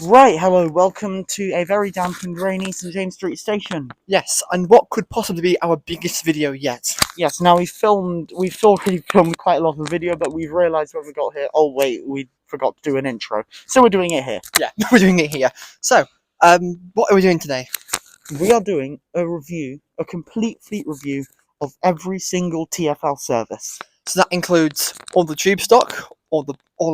Right, hello, welcome to a very damp and rainy St James Street station. Yes, and what could possibly be our biggest video yet? Yes, now we've already filmed quite a lot of video, but we've realised when we got here, oh wait, we forgot to do an intro. So we're doing it here. Yeah, we're doing it here. So, what are we doing today? We are doing a complete fleet review of every single TfL service. So that includes all the tube stock, all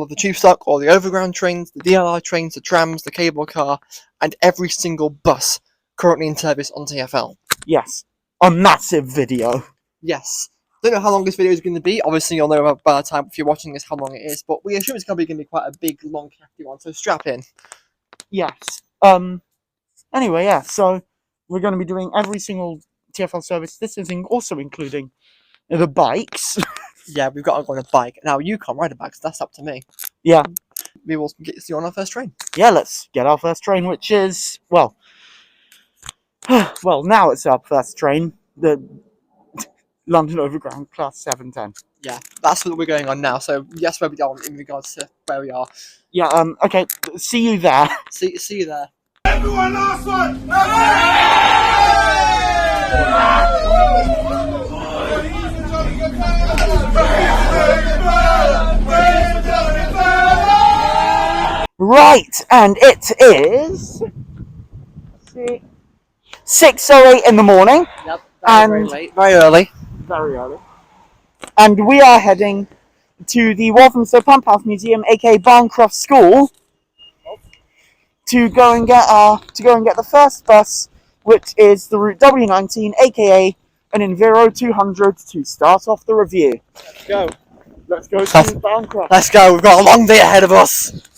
of the tube stock, all the overground trains, the DLR trains, the trams, the cable car, and every single bus currently in service on TfL. Yes, a massive video. Yes. Don't know how long this video is going to be. Obviously, you'll know by the time if you're watching this how long it is, but we assume it's going to be quite a big, long, hefty one. So strap in. Yes. Anyway, yeah. So we're going to be doing every single TfL service. This is also including the bikes. Yeah, we've got to go on a bike. Now, you can't ride a bike, so that's up to me. Yeah. We will get to see you on our first train. Yeah, let's get our first train, which is, well, now it's our first train, the London Overground Class 710. Yeah, that's what we're going on now. So, yes, where we are in regards to where we are. Yeah, okay, see you there. See you there. Everyone, last one! Right, and it is 6:08 in the morning. Yep, very late. Very early. Very early. And we are heading to the Walthamstow Pump House Museum, aka Barncroft School, to go and get the first bus, which is the Route W19, aka an Enviro 200, to start off the review. Let's go. Let's go to Barncroft. Let's go. We've got a long day ahead of us.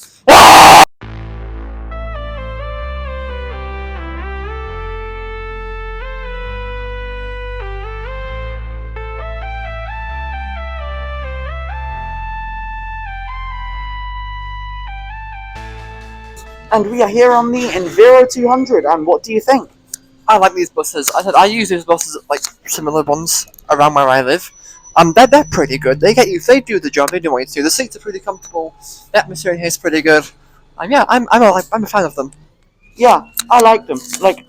And we are here on the Enviro 200, and what do you think? I like these buses. I use these buses like similar ones around where I live. They're pretty good. They do the job. They do what you do. The seats are pretty comfortable. The atmosphere in here is pretty good. Yeah, I'm a fan of them. Yeah, I like them. Like,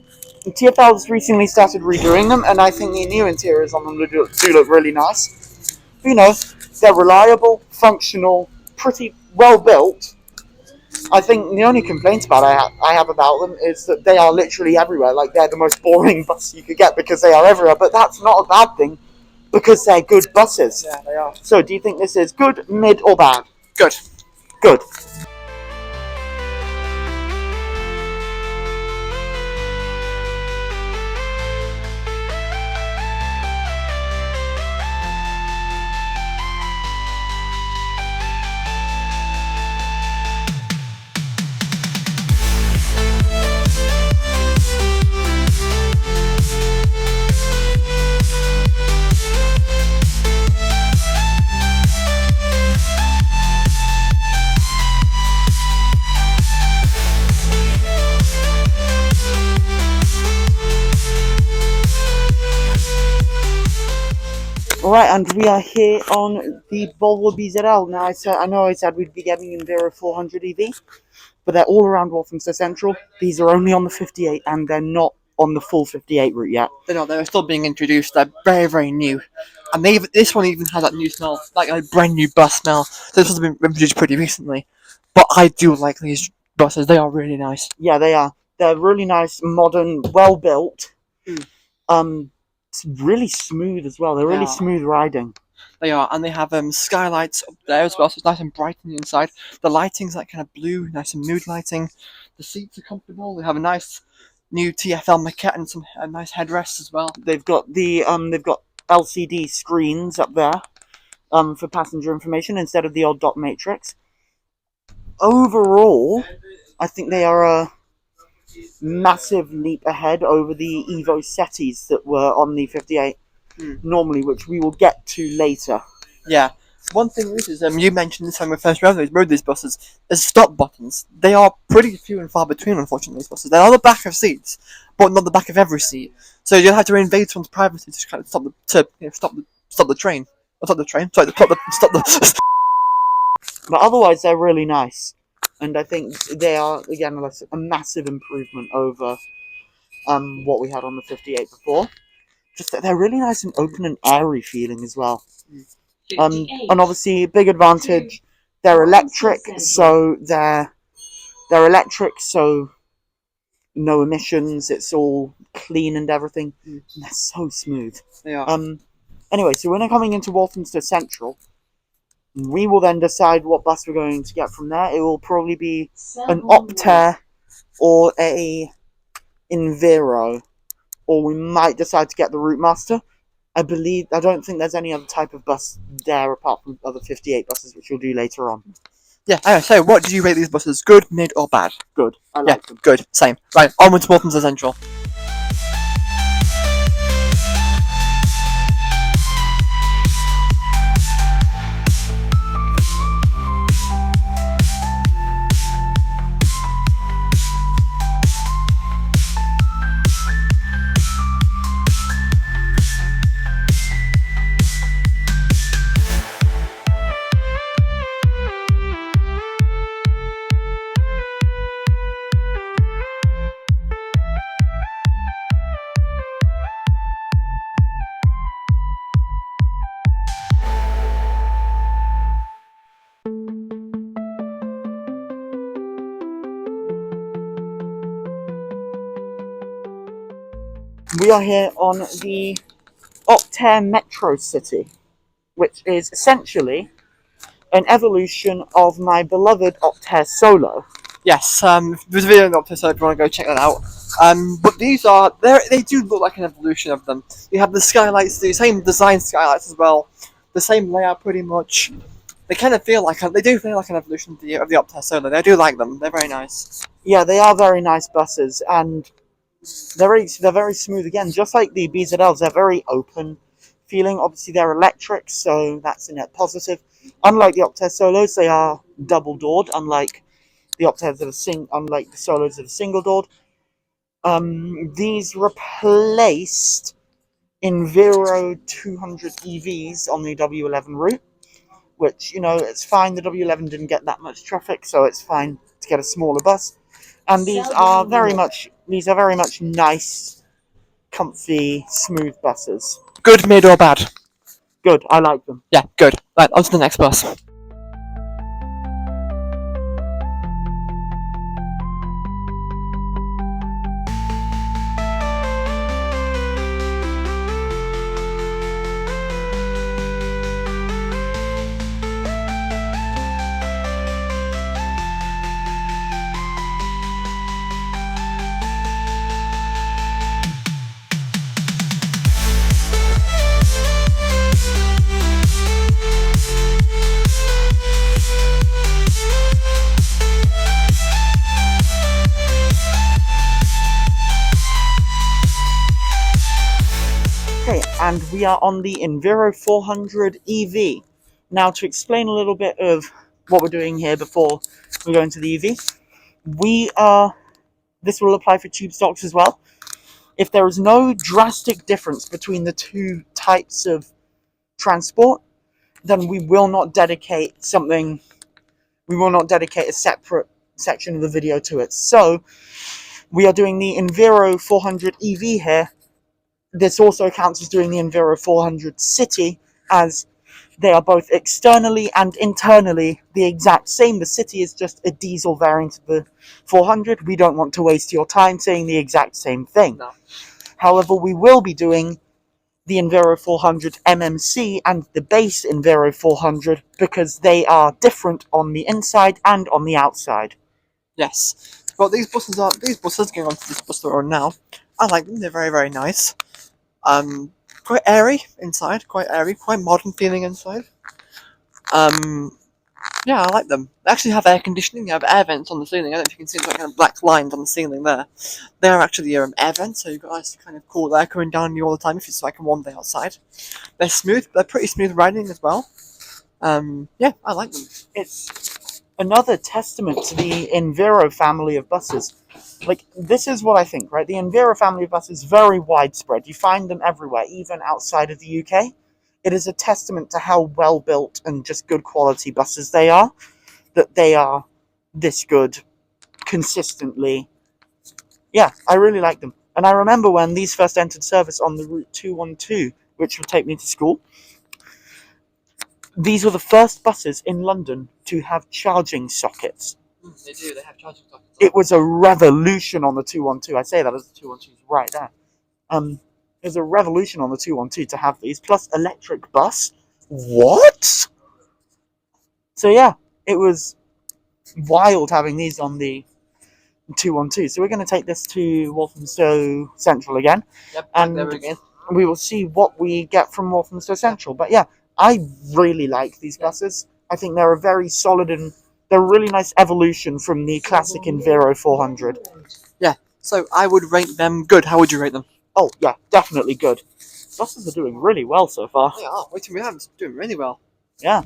TfL's recently started redoing them, and I think the new interiors on them do look really nice. You know, they're reliable, functional, pretty well built. I think the only complaint I have about them is that they are literally everywhere. Like, they're the most boring bus you could get because they are everywhere. But that's not a bad thing, because they're good buses. Yeah, they are. So, do you think this is good, mid, or bad? Good. Good. Right, and we are here on the Volvo BZL. Now, I know I said we'd be getting Enviro 400 EV, but they're all around Walthamstow Central. These are only on the 58, and they're not on the full 58 route yet. They're not. They're still being introduced. They're very, very new. And this one even has that new smell, like a brand new bus smell. So this has been introduced pretty recently. But I do like these buses. They are really nice. Yeah, they are. They're really nice, modern, well built. It's really smooth as well. They're really smooth riding. They are, and they have skylights up there as well, so it's nice and bright on the inside. The lighting's like kind of blue, nice and mood lighting. The seats are comfortable. They have a nice new TfL maquette and some nice headrests as well. They've got they've got LCD screens up there for passenger information instead of the old dot matrix. Overall, I think they are a massive leap ahead over the EvoSetis that were on the 58 normally, which we will get to later. Yeah. One thing is, you mentioned this when we first rode these buses, there's stop buttons. They are pretty few and far between, unfortunately, these buses. They're on the back of seats, but not the back of every seat. So you'll have to invade someone's privacy to kind of stop the train. Stop the train. Sorry, stop the. But otherwise, they're really nice. and I think they are again like a massive improvement over what we had on the 58 before. Just that they're really nice and open and airy feeling as well. And obviously, big advantage, they're electric, so they're electric, so no emissions. It's all clean and everything. And they're so smooth. They are. Anyway, so when they're coming into Walthamstow Central, we will then decide what bus we're going to get from there. It will probably be an Optare or a Enviro, or we might decide to get the Routemaster. I don't think there's any other type of bus there apart from other 58 buses, which we'll do later on. Yeah, anyway, so what did you rate these buses? Good, mid, or bad? Good. I like them. Good. Same. Right, onwards to Walthamstow Central. We are here on the Optare Metrocity, which is essentially an evolution of my beloved Optare Solo. Yes, there's a video on the Optare, so if you want to go check that out. But these they do look like an evolution of them. You have the skylights, the same design skylights as well, the same layout pretty much. They kind of feel like they do feel like an evolution of the Optare Solo. I do like them. They're very nice. Yeah, they are very nice buses, and they're very smooth again. Just like the BZLs, they're very open feeling. Obviously, they're electric, so that's a net positive. Unlike the Optare Solos, they are double doored. Unlike the Optares unlike the Solos that are single doored. These replaced Enviro 200 EVs on the W11 route, which, it's fine. The W11 didn't get that much traffic, so it's fine to get a smaller bus. And these are very much nice, comfy, smooth buses. Good, mid, or bad? Good, I like them. Yeah, good. Right, on to the next bus. Okay, and we are on the Enviro 400 EV. Now, to explain a little bit of what we're doing here before we go into the EV, this will apply for tube stocks as well. If there is no drastic difference between the two types of transport, then we will not dedicate a separate section of the video to it. So, we are doing the Enviro 400 EV here. This also counts as doing the Enviro 400 City, as they are both externally and internally the exact same. The City is just a diesel variant of the 400. We don't want to waste your time saying the exact same thing. No. However, we will be doing the Enviro 400 MMC and the base Enviro 400 because they are different on the inside and on the outside. Yes. Well, these buses, going on to this bus that we're on now, I like them. They're very, very nice. Quite airy inside, quite modern feeling inside. Yeah, I like them. They actually have air conditioning. They have air vents on the ceiling. I don't know if you can see the kind of black lines on the ceiling there. They are actually air vents, so you've got nice kind of cool air coming down on you all the time if it's like a warm day outside. They're smooth. They're pretty smooth riding as well. Yeah, I like them. It's another testament to the Enviro family of buses. Like, this is what I think, right? The Enviro family of buses is very widespread. You find them everywhere, even outside of the UK. It is a testament to how well built and just good quality buses they are. That they are this good consistently. Yeah, I really like them. And I remember when these first entered service on the Route 212, which would take me to school, these were the first buses in London to have charging sockets. They do, they have charging sockets. It was a revolution on the 212. I say that as the 212 is right there. It was a revolution on the 212 to have these, plus electric bus. What? So yeah, it was wild having these on the 212. So we're going to take this to Walthamstow Central again. Yep, and there again. we will see what we get from Walthamstow Central. But yeah, I really like these buses. I think they're a very solid and they're a really nice evolution from the classic Enviro 400. Yeah, so I would rate them good. How would you rate them? Oh yeah, definitely good. Buses are doing really well so far. They are. Waiting we have is doing really well. Yeah.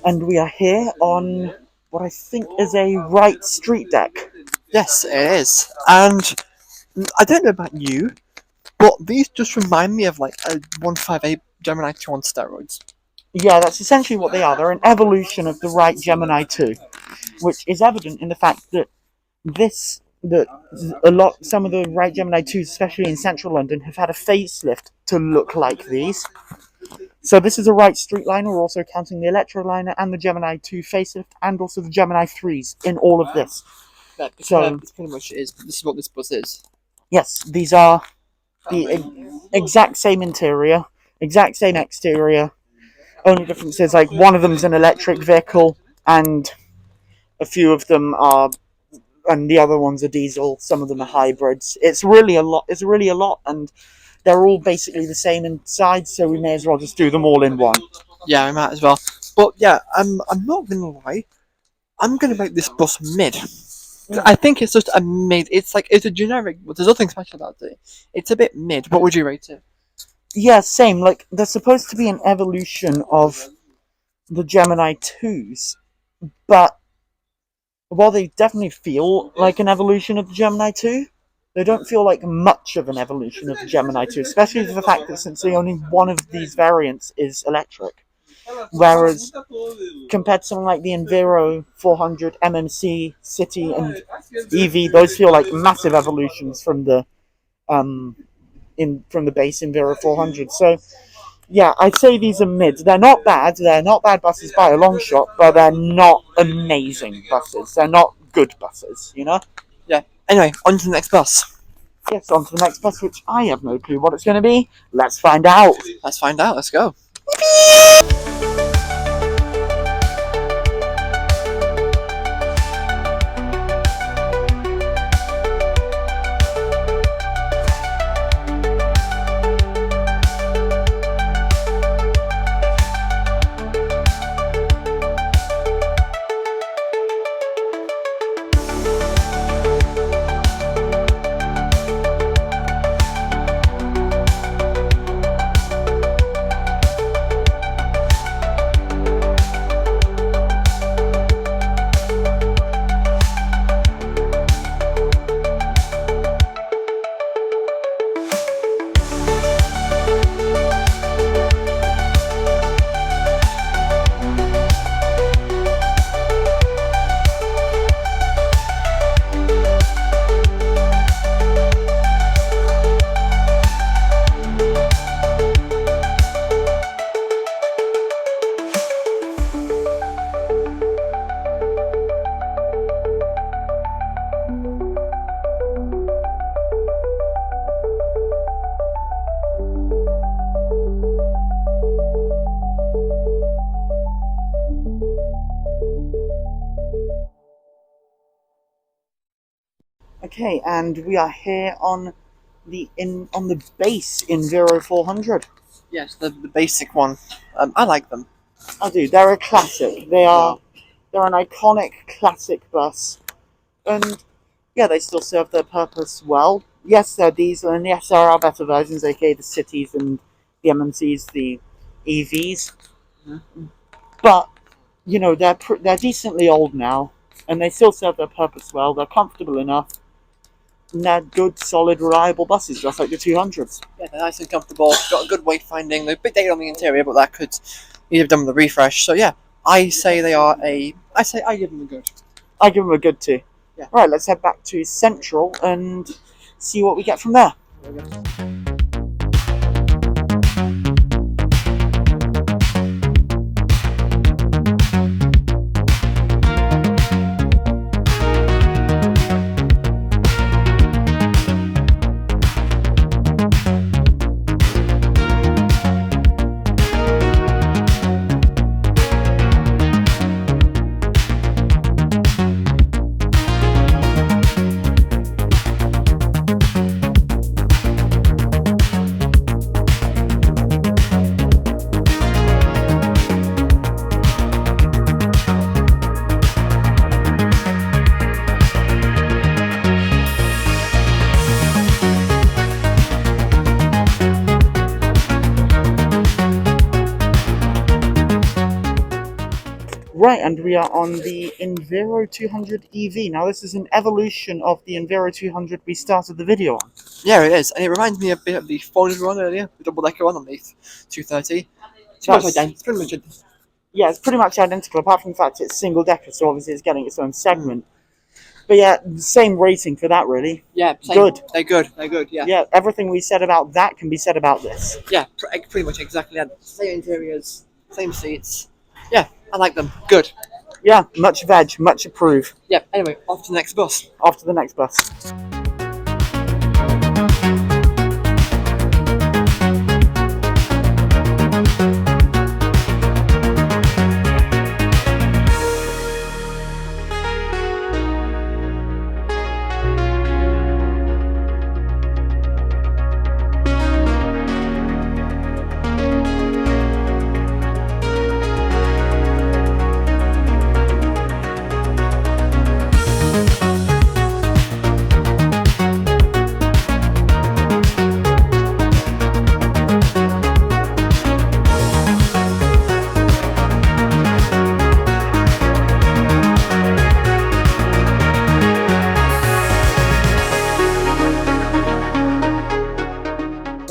And we are here on what I think is a Wright Streetdeck. Yes, it is. And I don't know about you, but these just remind me of like a 158 Gemini 2 on steroids. Yeah, that's essentially what they are. They're an evolution of the Wright Gemini 2, which is evident in the fact that some of the Wright Gemini 2s, especially in central London, have had a facelift to look like these. So this is a Wright Streetliner. We're also counting the Electroliner and the Gemini 2 facelift, and also the Gemini 3s in all of this. Yeah, So this pretty much is. This is what this bus is. yes, these are the exact same interior, exact same exterior. Only difference is like one of them's an electric vehicle, and a few of them are, and the other ones are diesel. Some of them are hybrids. It's really a lot. It's really a lot, and they're all basically the same inside. So we may as well just do them all in one. Yeah, we might as well. But yeah, I'm not gonna lie. I'm gonna make this bus mid. I think it's just a mid. It's a generic, but there's nothing special about it. It's a bit mid. What would you rate it? Yeah, same. Like, they're supposed to be an evolution of the Gemini 2s, but while they definitely feel like an evolution of the Gemini 2, they don't feel like much of an evolution of the Gemini 2, especially for the fact that since only one of these variants is electric. Whereas, compared to something like the Enviro 400, MMC, City, and EV, those feel like massive evolutions from the base Enviro 400. So, yeah, I'd say these are mids. They're not bad. They're not bad buses by a long shot, but they're not amazing buses. They're not good buses, you know? Yeah. Anyway, on to the next bus. Yes, on to the next bus, which I have no clue what it's going to be. Let's find out. Let's find out. Let's go. Okay, and we are here on the base Enviro 400. Yes, the basic one. I like them. I do. They're a classic. They're an iconic classic bus, and yeah, they still serve their purpose well. Yes, they're diesel, and yes, there are better versions, aka the cities and the MMCs, the EVs. But you know, they're decently old now, and they still serve their purpose well. They're comfortable enough, and they're good, solid, reliable buses, just like the 200s. Yeah, they're nice and comfortable. Got a good wayfinding. They're a bit dated on the interior, but that could either have done with the refresh. So yeah, I say they are a. I give them a good. I give them a good 2. Yeah. Right, let's head back to Central and see what we get from there. Right, and we are on the Enviro 200 EV. Now, this is an evolution of the Enviro 200 we started the video on. Yeah, it is, and it reminds me a bit of the 400 one earlier, the double-decker one on the 230. It's pretty much identical. Yeah, it's pretty much identical, apart from the fact it's single decker, so obviously it's getting its own segment. But yeah, same rating for that, really. Yeah, same. Good. They're good. They're good. Yeah. Yeah, everything we said about that can be said about this. Yeah, pretty much exactly that. Same interiors, same seats. Yeah, I like them. Good. Yeah, much veg, much approve. Yeah. Anyway, off to the next bus. Off to the next bus.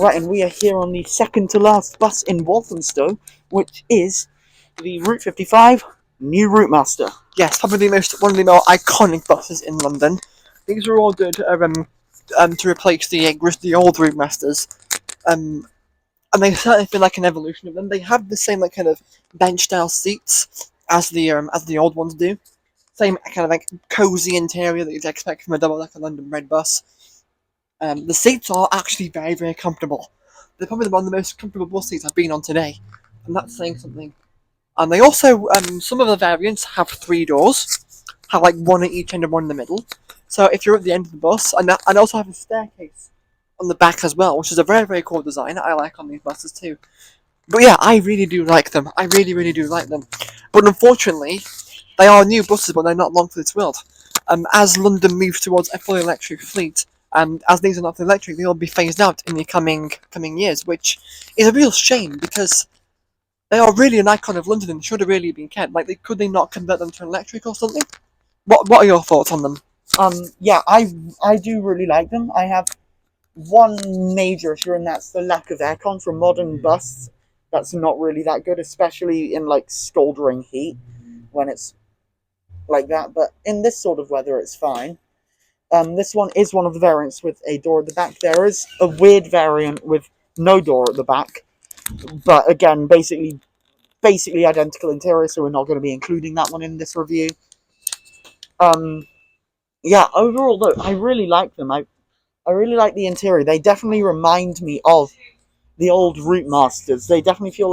Right, and we are here on the second to last bus in Walthamstow, which is the Route 55 new Routemaster. Yes, probably one of the more iconic buses in London. These are all good to replace the old Routemasters. And they certainly feel like an evolution of them. They have the same kind of bench style seats as the old ones do. Same kind of cozy interior that you'd expect from a double-decker London Red bus. The seats are actually very, very comfortable. They're probably one of the most comfortable bus seats I've been on today, and that's saying something. And they also, some of the variants have 3 doors, have one at each end and one in the middle. So if you're at the end of the bus, and also have a staircase on the back as well, which is a very, very cool design I like on these buses too. But yeah, I really do like them. I really, really do like them. But unfortunately, they are new buses, but they're not long for this world. As London moves towards a fully electric fleet, and as these are not fully electric, they will be phased out in the coming years, which is a real shame because they are really an icon of London and should have really been kept. Could they not convert them to an electric or something? What are your thoughts on them? Yeah, I do really like them. I have one major issue, and that's the lack of aircon for modern bus. That's not really that good, especially in scalding heat when it's like that. But in this sort of weather, it's fine. This one is one of the variants with a door at the back. There is a weird variant with no door at the back, but again, basically identical interior, so we're not going to be including that one in this review. Yeah, overall though, I really like them. I really like the interior. They definitely remind me of the old Routemasters. They definitely feel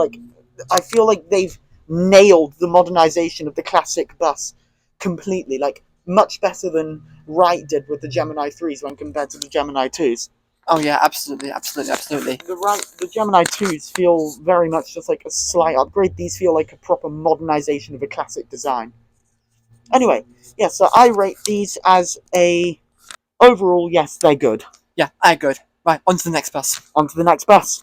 I feel like they've nailed the modernization of the classic bus completely. much better than Wright did with the Gemini 3s when compared to the Gemini 2s. Oh yeah, absolutely. The Gemini 2s feel very much just like a slight upgrade. These feel like a proper modernization of a classic design. Anyway, yeah, so I rate these as a... Overall, yes, they're good. Yeah, I good. Right, on to the next bus. On to the next bus.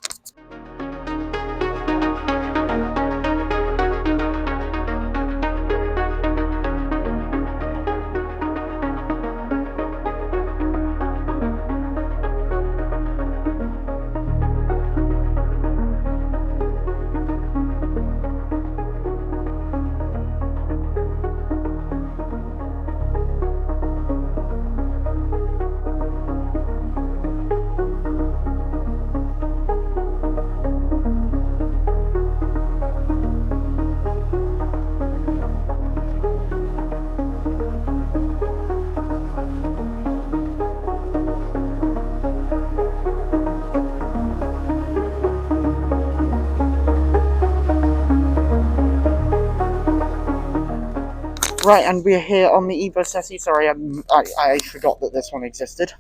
Right, and we're here on the EvoSeti. Sorry, I forgot that this one existed.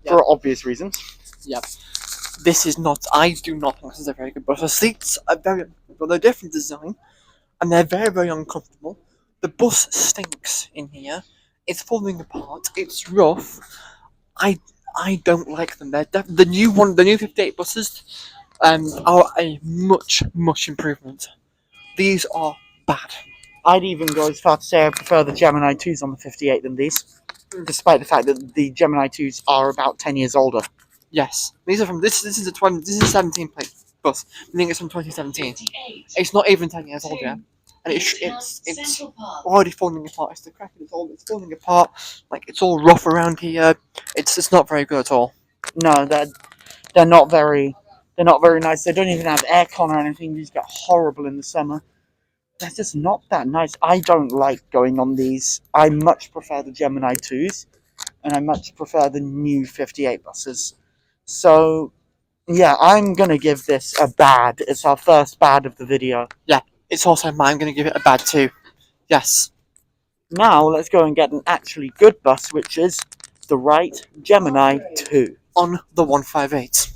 Yeah. For obvious reasons. Yep. This is not... I do not think this is a very good bus. The seats are very... Well, they're different design, and they're very, very uncomfortable. The bus stinks in here. It's falling apart. It's rough. I don't like them. They're the new 58 buses are a much improvement. These are bad. I'd even go as far to say I prefer the Gemini 2s on the 58 than these, despite the fact that the Gemini 2s are about 10 years older. Yes, these are from this is a 17 plate bus. I think it's from 2017. It's not even 10 years old yet, and it's already falling apart. It's decrepit. It's falling apart. Like, it's all rough around here. It's not very good at all. No, they're not very nice. They don't even have aircon or anything. These get horrible in the summer. They're just not that nice. I don't like going on these. I much prefer the Gemini 2s, and I much prefer the new 58 buses. So, yeah, I'm going to give this a bad. It's our first bad of the video. Yeah, it's also mine. I'm going to give it a bad too. Yes. Now, let's go and get an actually good bus, which is the Wright Gemini 2. On the 158.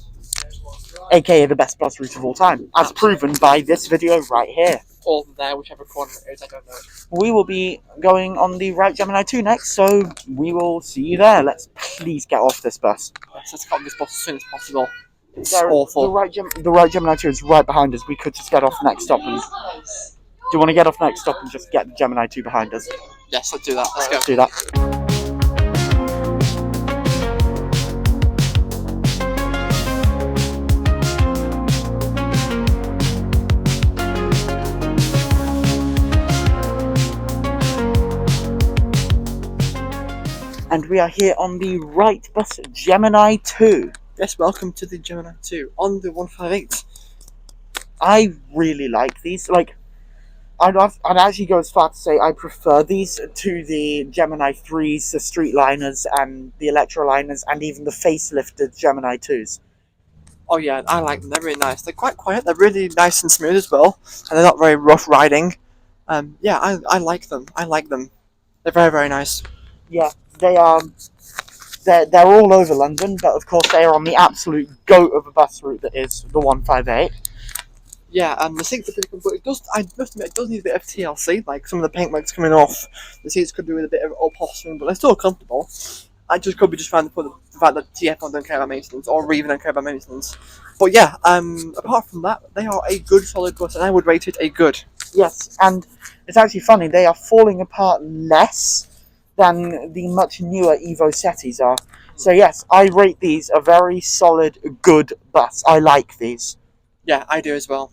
AKA the best bus route of all time, as proven by this video right here. Or there, whichever corner it is, I don't know. We will be going on the Wright Gemini 2 next, so we will see you there. Let's please get off this bus. Let's get off this bus as soon as possible. It's There, awful. The Wright Gemini 2 is right behind us. We could just get off next stop and... Do you want to get off next stop and just get the Gemini 2 behind us? Yes, let's do that. Let's go. Let's do that. And we are here on the Wright bus Gemini 2. Yes, welcome to the Gemini 2 on the 158. I really like these. Like, I'd actually go as far to say I prefer these to the Gemini 3s, the Streetliners, and the Electroliners, and even the facelifted Gemini 2s. Oh yeah, I like them. They're really nice. They're quite quiet. They're really nice and smooth as well, and they're not very rough riding. Yeah, I like them. I like them. They're very, very nice. Yeah, they are. They're all over London, but of course they are on the absolute goat of a bus route that is the 158. Yeah, the seats are pretty good, but I must admit, it does need a bit of TLC, like some of the paintwork's coming off. The seats could do with a bit of upholstering, but they're still comfortable. I just could be just trying to put the fact that TfL don't care about maintenance, or even don't care about maintenance. But yeah, apart from that, they are a good solid bus, and I would rate it a good. Yes, and it's actually funny, they are falling apart less than the much newer EvoSetis are. So yes, I rate these a very solid, good bus. I like these. Yeah, I do as well.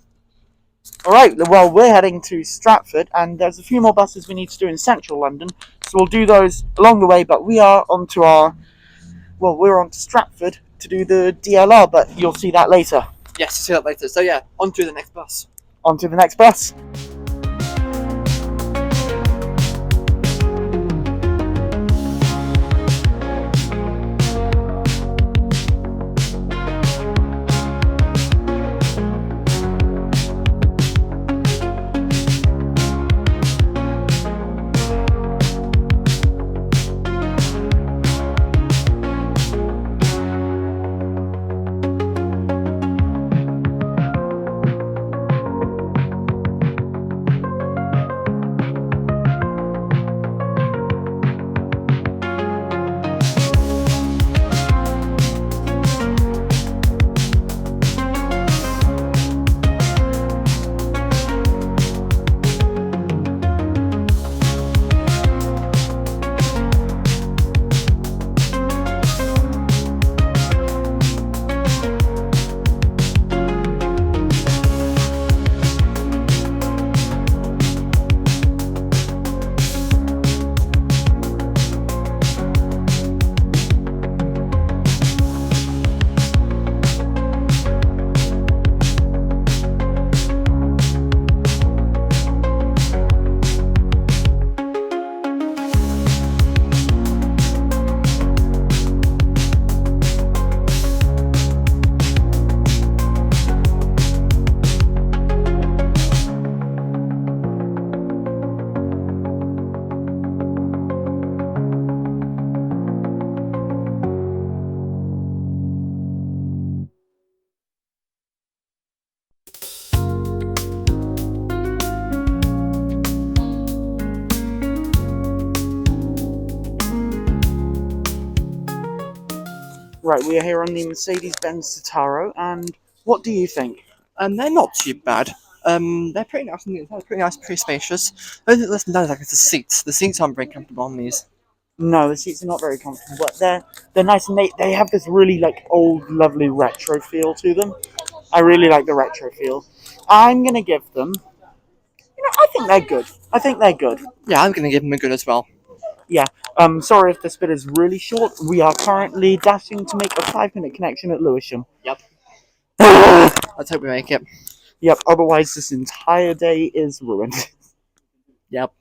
Alright, well, we're heading to Stratford, and there's a few more buses we need to do in central London, so we'll do those along the way, but we are onto we're on to Stratford to do the DLR, but you'll see that later. Yes, you'll see that later. So yeah, on to the next bus. On to the next bus. Right, we are here on the Mercedes-Benz Citaro, and what do you think? They're not too bad. They're pretty nice on the inside, pretty nice, pretty spacious. The only thing that's down is like it's the seats. The seats aren't very comfortable on these. No, the seats are not very comfortable, but they're nice, and they have this really like old, lovely retro feel to them. I really like the retro feel. I'm gonna give them. I think they're good. I think they're good. Yeah, I'm gonna give them a good as well. Yeah. Sorry if this bit is really short. We are currently dashing to make a 5-minute connection at Lewisham. Yep. Let's hope we make it. Yep. Otherwise, this entire day is ruined. Yep.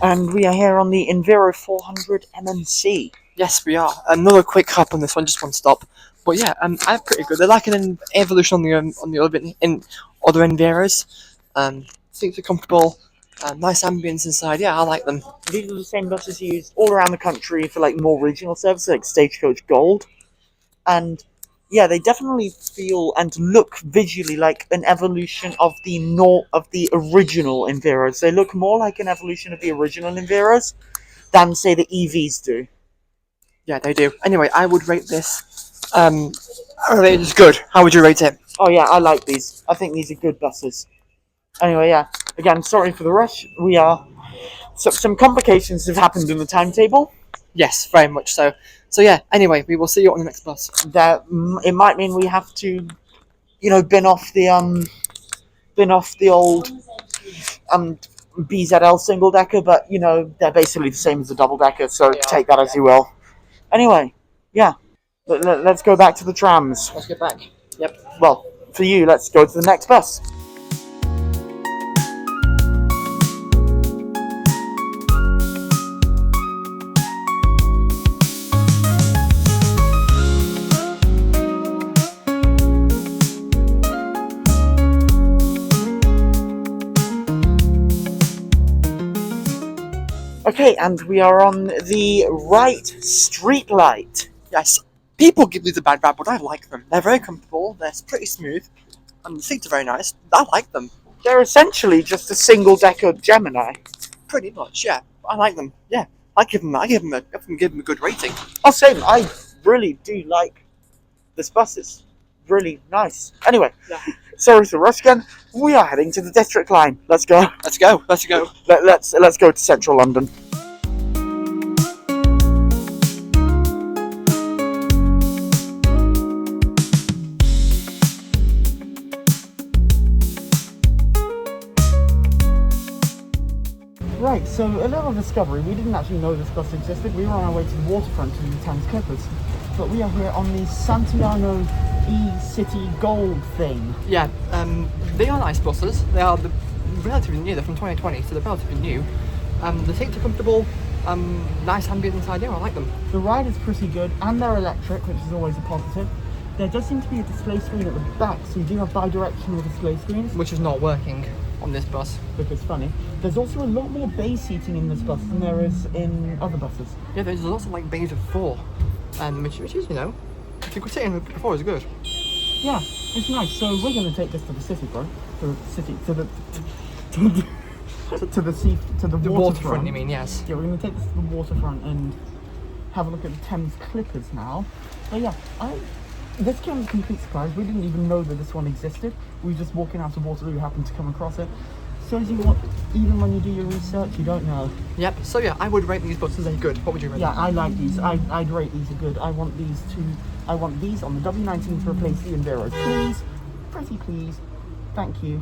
And we are here on the Enviro 400 MMC. Yes, we are. Another quick hop on this one, just one stop. But yeah, I'm pretty good. They're like an evolution on the other Enviros. Seats are comfortable. Nice ambience inside. Yeah, I like them. These are the same buses used all around the country for like more regional services, like Stagecoach Gold. And yeah, they definitely feel and look visually like an evolution of the original Enviros. They look more like an evolution of the original Enviros than, say, the EVs do. Yeah, they do. Anyway, I would rate this. It's good. How would you rate it? Oh yeah, I like these. I think these are good buses. Anyway, yeah. Again, sorry for the rush. Some complications have happened in the timetable. Yes, very much so. So yeah, anyway, we will see you on the next bus. That it might mean we have to, bin off the old BZL single decker, but they're basically the same as a double decker, so take that as you will. Anyway, yeah, let's go back to the trams. Let's get back. Yep. Well, for you, let's go to the next bus. Okay, and we are on the Wright Streetlite. Yes, people give these a bad rap, but I like them. They're very comfortable, they're pretty smooth, and the seats are very nice. I like them. They're essentially just a single-decker Gemini. Pretty much, yeah. I like them. Yeah, I give them a good rating. Oh, same. I really do like this bus. It's really nice. Anyway, sorry for the rush again. We are heading to the district line. Let's go. Let's go. Let's go. Let's go to central London. Right, so a little discovery. We didn't actually know this bus existed. We were on our way to the waterfront to the Thames Clippers. But we are here on the Santiano E-City Gold thing. Yeah, they are nice buses. They are relatively new. They're from 2020, so they're relatively new. The seats are comfortable. Nice ambient inside. Yeah, I like them. The ride is pretty good, and they're electric, which is always a positive. There does seem to be a display screen at the back, so you do have bi-directional display screens. Which is not working on this bus. Because funny. There's also a lot more bay seating in this bus than there is in other buses. Yeah, there's lots of like bays of 4, which is, if you could sit in before, is good. Yeah, it's nice. So we're going to take this to the city, bro. To the city, to the waterfront. You mean? Yes. Yeah, we're going to take this to the waterfront and have a look at the Thames Clippers now. But yeah, this came as a complete surprise. We didn't even know that this one existed. We were just walking out of Waterloo, happened to come across it. shows you what, even when you do your research, you don't know. Yep. So yeah, I would rate these buses a good. What would you rate? Yeah, I like these. I'd rate these a good. I want these on the W19 to replace the Enviro. Please, pretty please. Thank you.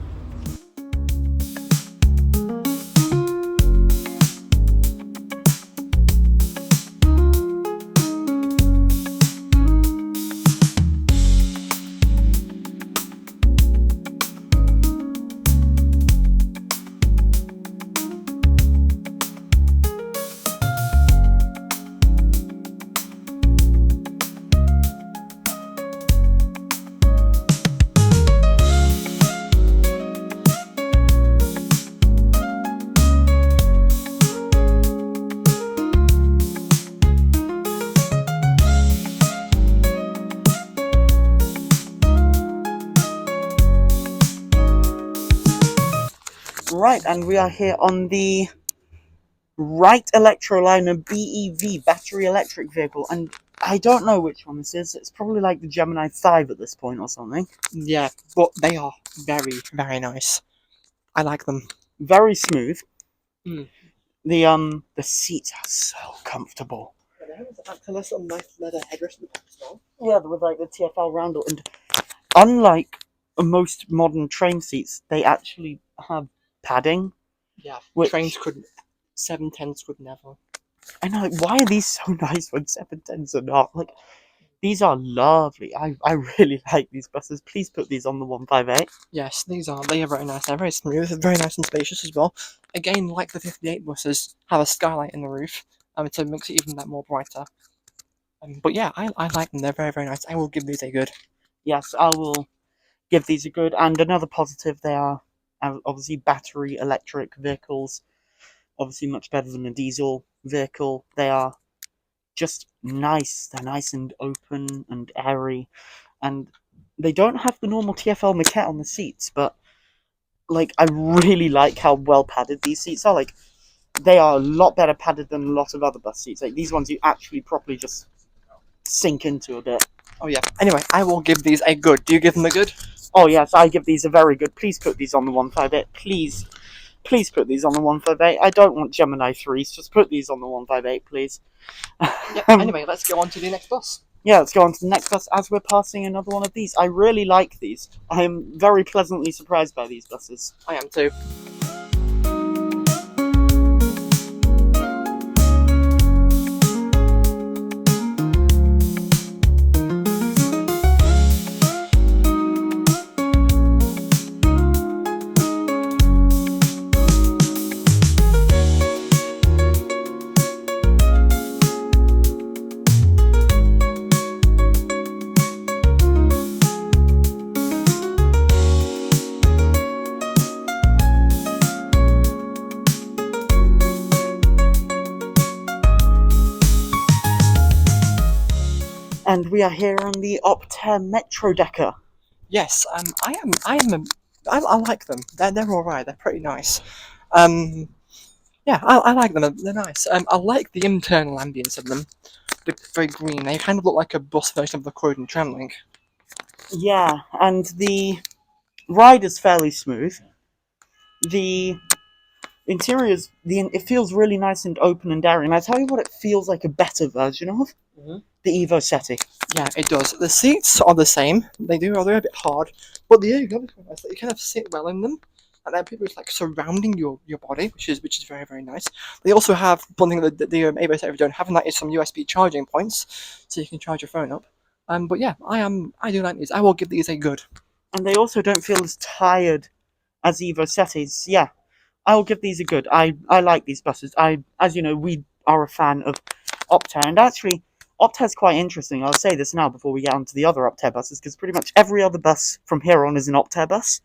Right, and we are here on the Wright Electroliner BEV, battery electric vehicle, and I don't know which one this is. It's probably like the Gemini 5 at this point or something. Yeah, but they are very, very nice. I like them. Very smooth. Mm. The seats are so comfortable. They have a nice little nice leather headrest in the back as well. Yeah, with like the TfL roundel, and unlike most modern train seats, they actually have padding. Yeah, Which- trains couldn't. 710s could never. I know, like, why are these so nice when 710s are not? Like, these are lovely. I really like these buses. Please put these on the 158. Yes, they are very nice. They're very smooth, very nice and spacious as well. Again, like the 58 buses, have a skylight in the roof, so it makes it even that more brighter. But yeah, I like them. They're very, very nice. I will give these a good. Yes, I will give these a good. And another positive, they are obviously battery electric vehicles. Obviously much better than a diesel vehicle. They are just nice. They're nice and open and airy. And they don't have the normal TfL maquette on the seats, but like, I really like how well padded these seats are. Like, they are a lot better padded than a lot of other bus seats. Like, these ones you actually properly just sink into a bit. Oh yeah. Anyway, I will give these a good. Do you give them a good? Oh yes, I give these a very good. Please put these on the 158. Please put these on the 158. I don't want Gemini 3s. Just put these on the 158, please. Yeah. Anyway, let's go on to the next bus. Yeah, let's go on to the next bus as we're passing another one of these. I really like these. I am very pleasantly surprised by these buses. I am too. And we are here on the Optare MetroDecker. Yes. I like them. They're all right. They're pretty nice. Yeah, I like them. They're nice. I like the internal ambience of them. They're very green. They kind of look like a bus version of the Croydon Tramlink. Yeah, and the ride is fairly smooth. The interiors, it feels really nice and open and airy. And I tell you what, it feels like a better version of the EvoSeti. Yeah, it does. The seats are the same. They're a bit hard, but the ergonomics are nice. You kind of sit well in them, and then people like surrounding your body, which is very, very nice. They also have one thing that the EvoSeti don't have, and that is some USB charging points, so you can charge your phone up. But yeah, I do like these. I will give these a good. And they also don't feel as tired as EvoSetis. Yeah, I will give these a good. I like these buses. As you know, we are a fan of Optare, and actually, Optare's quite interesting. I'll say this now before we get on to the other Optare buses, because pretty much every other bus from here on is an Optare bus.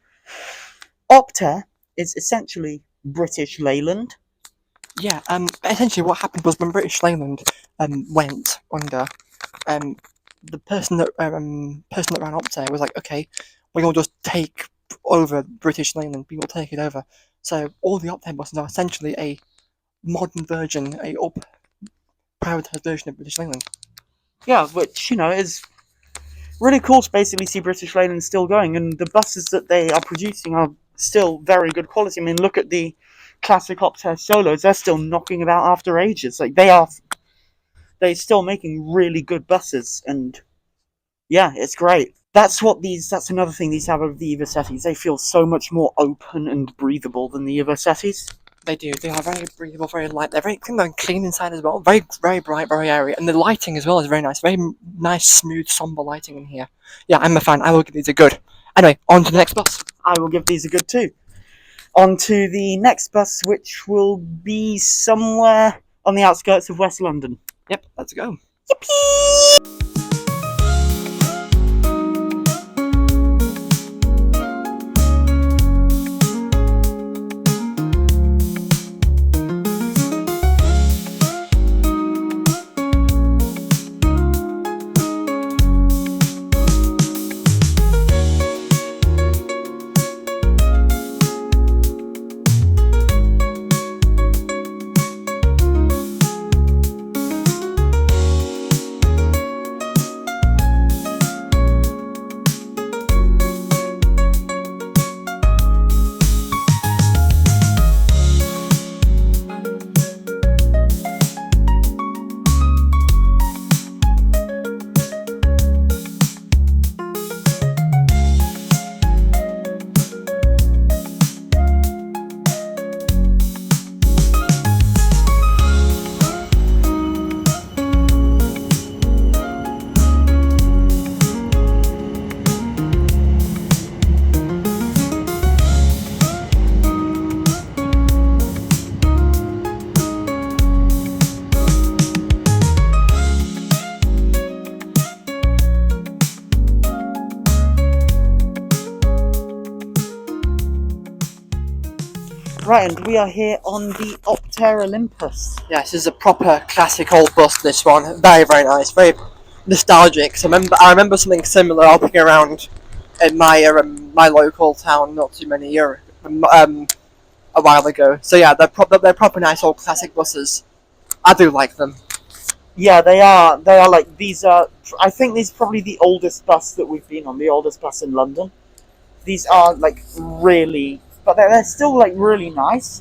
Optare is essentially British Leyland. Yeah, essentially what happened was when British Leyland went under, the person that ran Optare was like, okay, we're going to just take over British Leyland, we will take it over. So all the Optare buses are essentially a modern version, privatised version of British Leyland. Yeah, which, you know, is really cool to basically see British Leyland still going, and the buses that they are producing are still very good quality. I mean, look at the classic Optare Solos; they're still knocking about after ages. Like they're still making really good buses, and yeah, it's great. That's another thing these have of the EvoSetis. They feel so much more open and breathable than the EvoSetis. They do. They are very breathable, very light. They're very clean inside as well. Very, very bright, very airy. And the lighting as well is very nice. Very nice, smooth, somber lighting in here. Yeah, I'm a fan. I will give these a good. Anyway, on to the next bus. I will give these a good 2. On to the next bus, which will be somewhere on the outskirts of West London. Yep, let's go. Yippee! Right, and we are here on the Optare Olympus. Yeah, this is a proper classic old bus, this one. Very, very nice. Very nostalgic. So I remember something similar hopping around in my local town not too many years a while ago. So yeah, they're proper nice old classic buses. I do like them. Yeah, they are. They are like, these are, I think these are probably the oldest bus that we've been on, the oldest bus in London. These are like really, but they're still like really nice.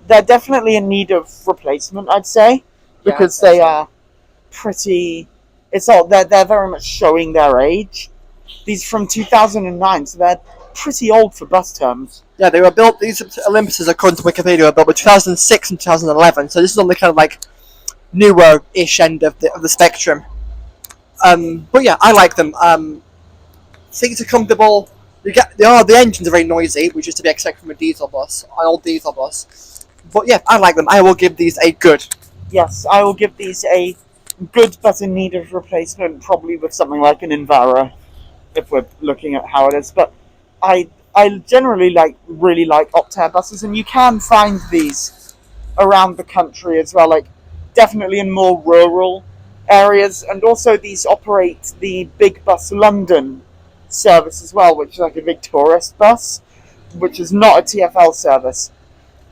They're definitely in need of replacement, I'd say, because they are pretty, they're very much showing their age. These are from 2009, so they're pretty old for bus terms. Yeah, they were built, these Olympuses, according to Wikipedia, were built between 2006 and 2011, so this is on the kind of like newer-ish end of the spectrum. But yeah, I like them. Seats are comfortable. The engines are very noisy, which is to be expected from a diesel bus, an old diesel bus. But yeah, I like them. I will give these a good. Yes, I will give these a good, but in need of replacement, probably with something like an Enviro, if we're looking at how it is. But I generally really like Optare buses, and you can find these around the country as well, like definitely in more rural areas, and also these operate the Big Bus London service as well, which is like a big tourist bus, which is not a TfL service.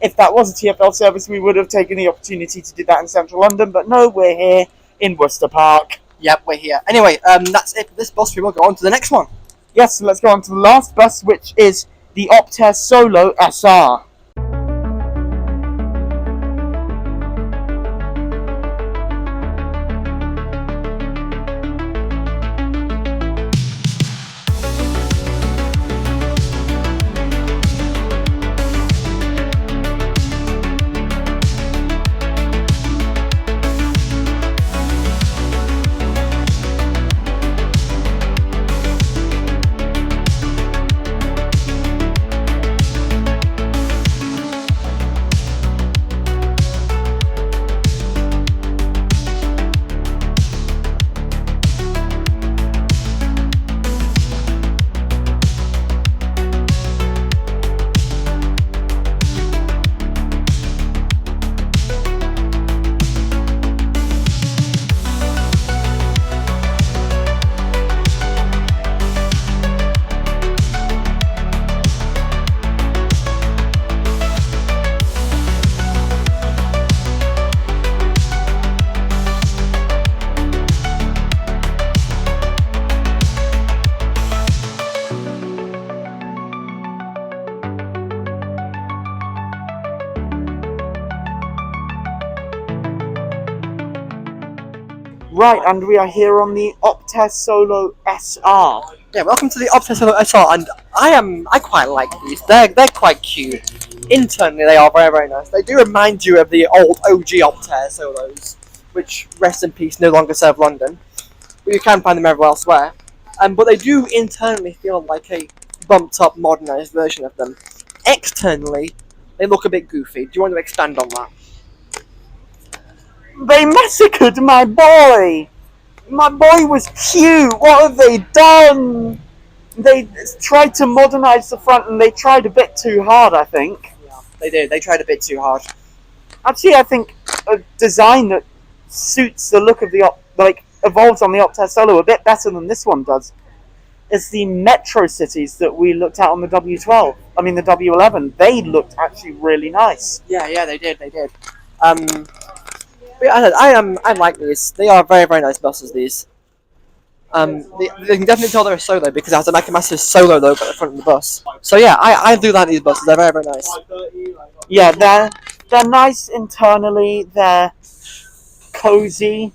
If that was a TfL service, we would have taken the opportunity to do that in central London, but no, we're here in Worcester Park. Yep, we're here. Anyway, that's it for this bus. We will go on to the next one. Yes, so let's go on to the last bus, which is the Optare Solo SR. Right, and we are here on the Optare Solo SR. Yeah, welcome to the Optare Solo SR, and I quite like these. They're quite cute. Internally, they are very, very nice. They do remind you of the old OG Optare Solos, which, rest in peace, no longer serve London. But you can find them everywhere elsewhere. But they do internally feel like a bumped up, modernised version of them. Externally, they look a bit goofy. Do you want to expand on that? They massacred my boy! My boy was cute! What have they done? They tried to modernise the front and they tried a bit too hard, I think. Yeah, they did. They tried a bit too hard. Actually, I think a design that suits the look of the evolves on the Optare Solo a bit better than this one does is the Metrocities that we looked at on the W12. I mean the W11. They looked actually really nice. Yeah, they did. But I like these. They are very, very nice buses. These. They can definitely tell they're a Solo because it has a massive Solo logo at the front of the bus. So yeah, I do like these buses. They're very, very nice. Yeah, they're nice internally. They're cozy.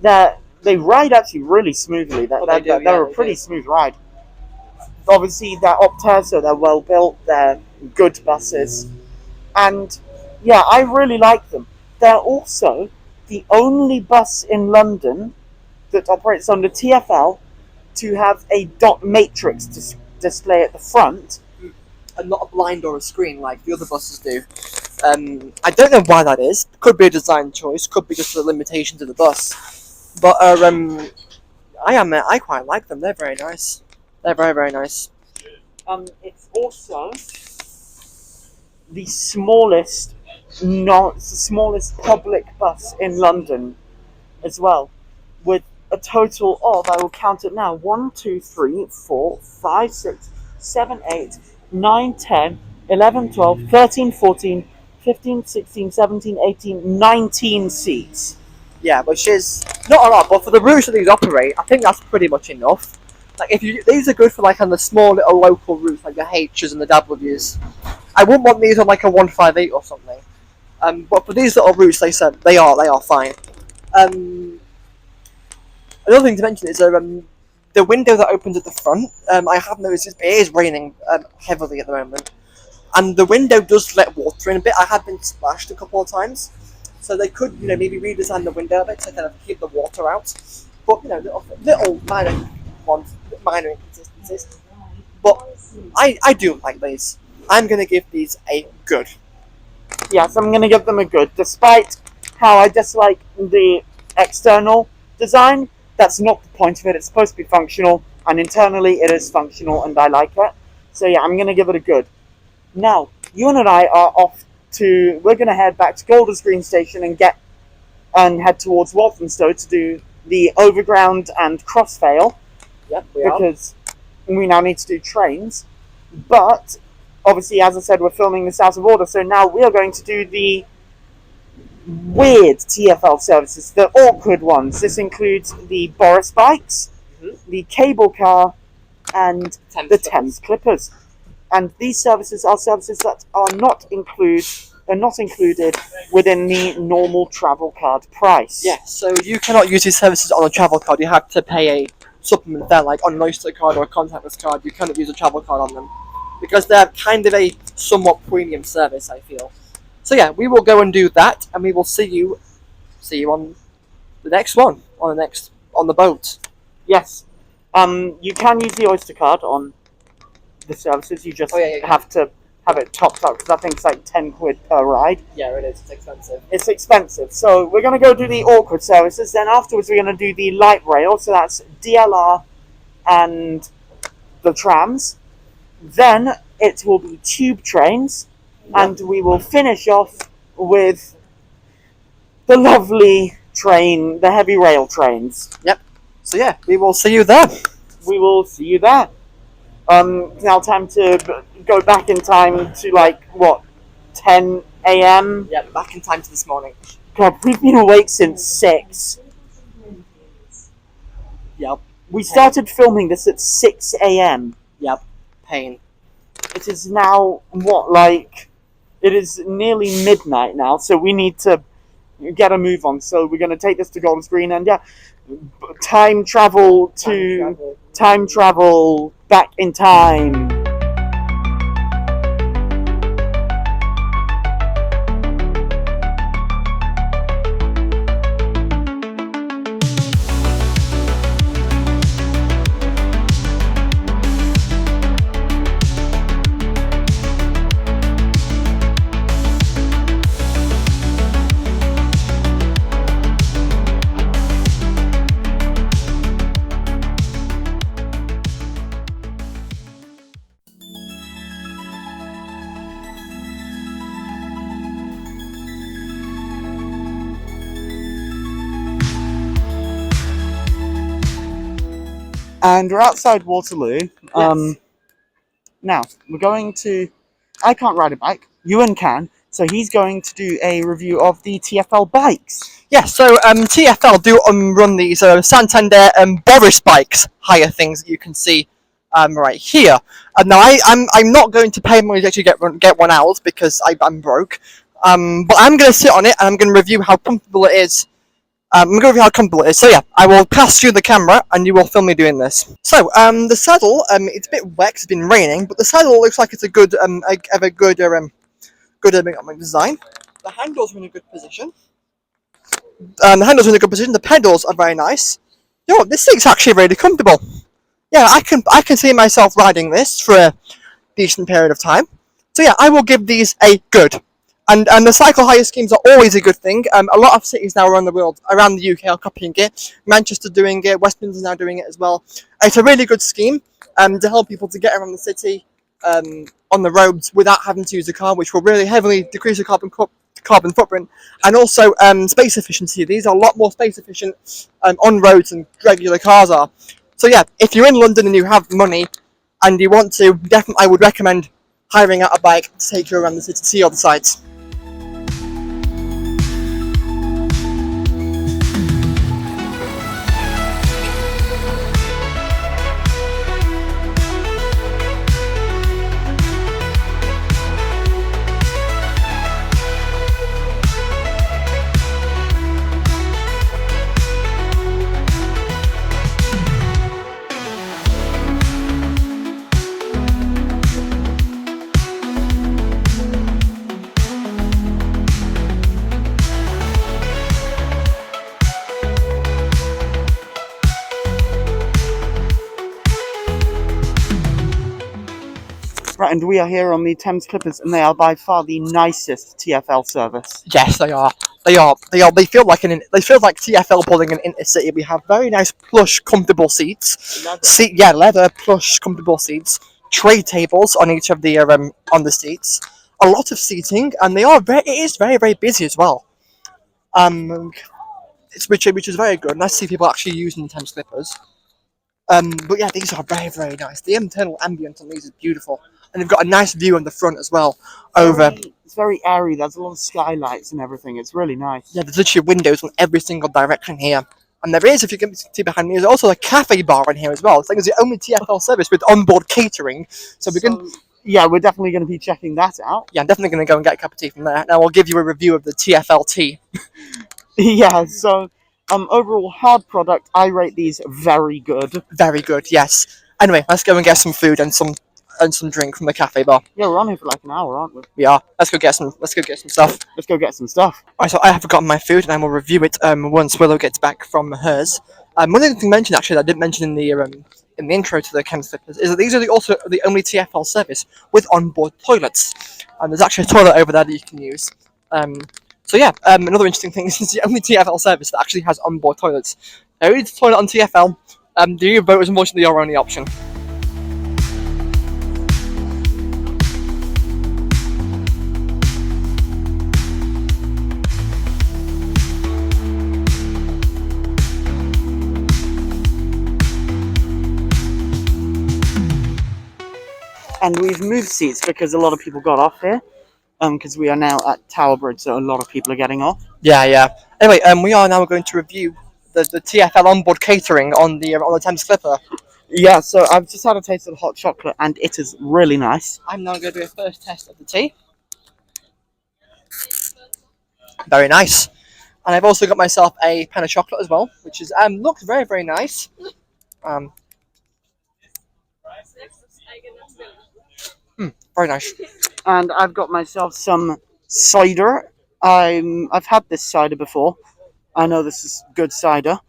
They ride actually really smoothly. They're a pretty smooth ride. Obviously, they're Optare, so they're well built. They're good buses, and yeah, I really like them. They're also the only bus in London that operates under TfL to have a dot matrix display at the front. And not a blind or a screen like the other buses do. I don't know why that is. Could be a design choice. Could be just the limitations of the bus. But I quite like them. They're very nice. They're very, very nice. It's also the smallest public bus in London as well, with a total of, I will count it now, 1, 2, 3, 4, 5, 6, 7, 8, 9, 10, 11, 12, 13, 14, 15, 16, 17, 18, 19 seats. Yeah, which is not a lot, but for the routes that these operate, I think that's pretty much enough. Like these are good for like on the small little local routes, like the H's and the W's. I wouldn't want these on like a 158 or something. But for these little routes, they said they are fine. Another thing to mention is the window that opens at the front. I have noticed it is raining heavily at the moment, and the window does let water in a bit. I have been splashed a couple of times, so they could maybe redesign the window a bit to kind of keep the water out. But little minor inconsistencies. But I do like these. I'm going to give these a good. Yes, I'm going to give them a good, despite how I dislike the external design. That's not the point of it. It's supposed to be functional, and internally it is functional, and I like it. So yeah, I'm going to give it a good. Now, Ewan and I are off to. We're going to head back to Golders Green Station and head towards Walthamstow to do the overground and crossfail. Yep, because we now need to do trains. But obviously, as I said, we're filming this out of order, so now we are going to do the weird TfL services, the awkward ones. This includes the Boris bikes, the cable car, and the Thames Clippers. And these services are services that are not included within the normal travel card price. Yeah, so you cannot use these services on a travel card. You have to pay a supplement there, like on an Oyster card or a contactless card. You cannot use a travel card on them because they're kind of a somewhat premium service, I feel. So yeah, we will go and do that, and we will see you on the next one, on the boat. Yes. You can use the Oyster card on the services. You just have to have it topped up because I think it's like £10 per ride. Yeah, it is. It's expensive. It's expensive. So we're going to go do the awkward services. Then afterwards we're going to do the light rail. So that's DLR and the trams. Then it will be tube trains. Yep. And we will finish off with the lovely train, the heavy rail trains. Yep. So yeah, we will see you there. We will see you there. Now time to go back in time to 10 a.m. Yeah, back in time to this morning. God, we've been awake since 6. Yep. We started filming this at 6 a.m. Yep. Pain. It is now, it is nearly midnight now, so we need to get a move on. So we're going to take this to Golden Screen, and yeah, time travel back in time. And we're outside Waterloo. Now, we're going to... I can't ride a bike. Ewan can. So he's going to do a review of the TfL bikes. Yeah, so TfL do run these Santander Boris bikes, higher things that you can see right here. Now, I'm not going to pay money to actually get one out because I'm broke. But I'm going to sit on it and I'm going to review how comfortable it is. I'm going to review how comfortable it is. So yeah, I will pass you the camera and you will film me doing this. So the saddle, it's a bit wet 'cause it's been raining, but the saddle looks like it's a good, good design. The handles are in a good position. The pedals are very nice. You know what, this thing's actually really comfortable. Yeah, I can see myself riding this for a decent period of time. So yeah, I will give these a good. And the cycle hire schemes are always a good thing. A lot of cities now around the world, around the UK, are copying it. Manchester doing it, West Midlands now doing it as well. It's a really good scheme to help people to get around the city on the roads without having to use a car, which will really heavily decrease the carbon footprint, and also space efficiency. These are a lot more space efficient on roads than regular cars are. So yeah, if you're in London and you have money and you want to, definitely I would recommend hiring out a bike to take you around the city to see all the sights. Right, and we are here on the Thames Clippers, and they are by far the nicest TfL service. Yes, they are. They feel like TfL pulling an intercity. We have very nice, plush, comfortable seats. Leather, plush, comfortable seats. Tray tables on each of the on the seats. A lot of seating, and it is very, very busy as well. Which is very good. Nice to see people actually using the Thames Clippers. But yeah, these are very, very nice. The internal ambient on these is beautiful. And they've got a nice view on the front as well. It's very airy. There's a lot of skylights and everything. It's really nice. Yeah, there's literally windows in every single direction here. And there is, if you can see behind me, there's also a cafe bar in here as well. It's like it's the only TfL service with onboard catering. Yeah, we're definitely going to be checking that out. Yeah, I'm definitely going to go and get a cup of tea from there. Now I'll give you a review of the TfL tea. Yeah, so overall hard product, I rate these very good. Very good, yes. Anyway, let's go and get some food and some drink from the cafe bar. Yeah, we're on here for like an hour, aren't we? We are. Let's go get some stuff. Let's go get some stuff. Alright, so I have gotten my food and I will review it once Willow gets back from hers. One thing to mention actually that I didn't mention in the intro to the Thames Clippers is that these are also the only TfL service with onboard toilets. And there's actually a toilet over there that you can use. So yeah, another interesting thing is it's the only TfL service that actually has onboard toilets. There is a toilet on TfL. The U-boat is unfortunately your only option. And we've moved seats because a lot of people got off here. Because we are now at Tower Bridge, so a lot of people are getting off. Yeah. Anyway, we are now going to review the TfL onboard catering on the Thames Clipper. Yeah, so I've just had a taste of the hot chocolate, and it is really nice. I'm now going to do a first test of the tea. Very nice. And I've also got myself a pan of chocolate as well, which is looks very, very nice. Very nice. And I've got myself some cider. I've had this cider before. I know this is good cider.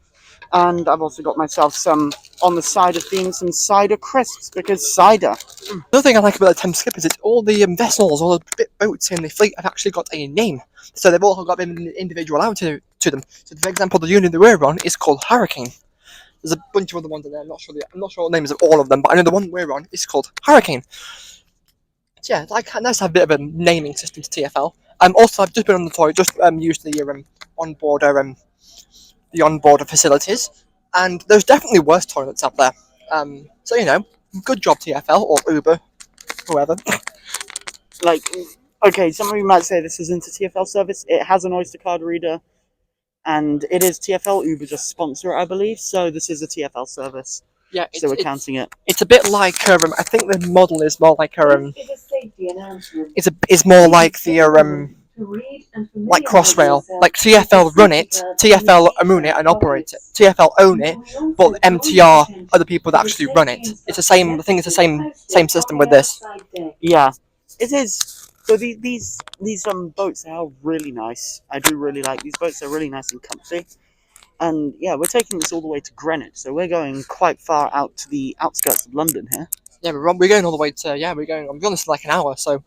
And I've also got myself some, on the side of things, some cider crisps, because cider. Another thing I like about the Thames Clippers is all the vessels, all the boats in the fleet have actually got a name. So they've all got an individuality to them. So for example, the unit that we're on is called Hurricane. There's a bunch of other ones in there. I'm not sure the names of all of them, but I know the one we're on is called Hurricane. So yeah, it's nice to have a bit of a naming system to TfL. Also, I've just been on the toilet, just used the onboard facilities, and there's definitely worse toilets out there. So you know, good job TfL or Uber, whoever. Like, okay, some of you might say this isn't a TfL service. It has an Oyster card reader, and it is TfL. Uber just sponsor it, I believe. So this is a TfL service. Yeah, so we're counting it. It's a bit like I think the model is more like It's a safety announcement. It's more like the like Crossrail, like TfL run it, TfL own it and operate it. TfL own it, but MTR are the people that actually run it. It's the same. I think it's the same system with this. Yeah, it is. So these boats are really nice. I do really like these boats. They're really nice and comfy. And yeah, we're taking this all the way to Greenwich, so we're going quite far out to the outskirts of London here. Yeah, we're going all the way to we're going. I'm be honest, like an hour. So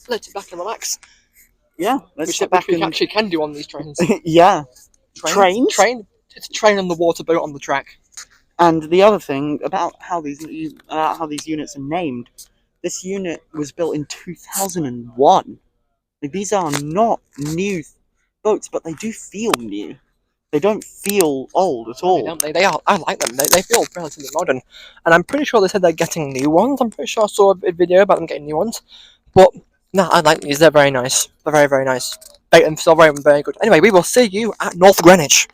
let's sit back and relax. Yeah, let's sit back. Which we actually can do on these trains. Yeah, trains. It's a train on the water, boat on the track. And the other thing about how these units are named, this unit was built in 2001. Like, these are not new boats, but they do feel new. They don't feel old at all. They are. I like them. They feel relatively modern. And I'm pretty sure they said they're getting new ones. I'm pretty sure I saw a video about them getting new ones. But no, I like these. They're very nice. They're very, very nice. And still very, very good. Anyway, we will see you at North Greenwich.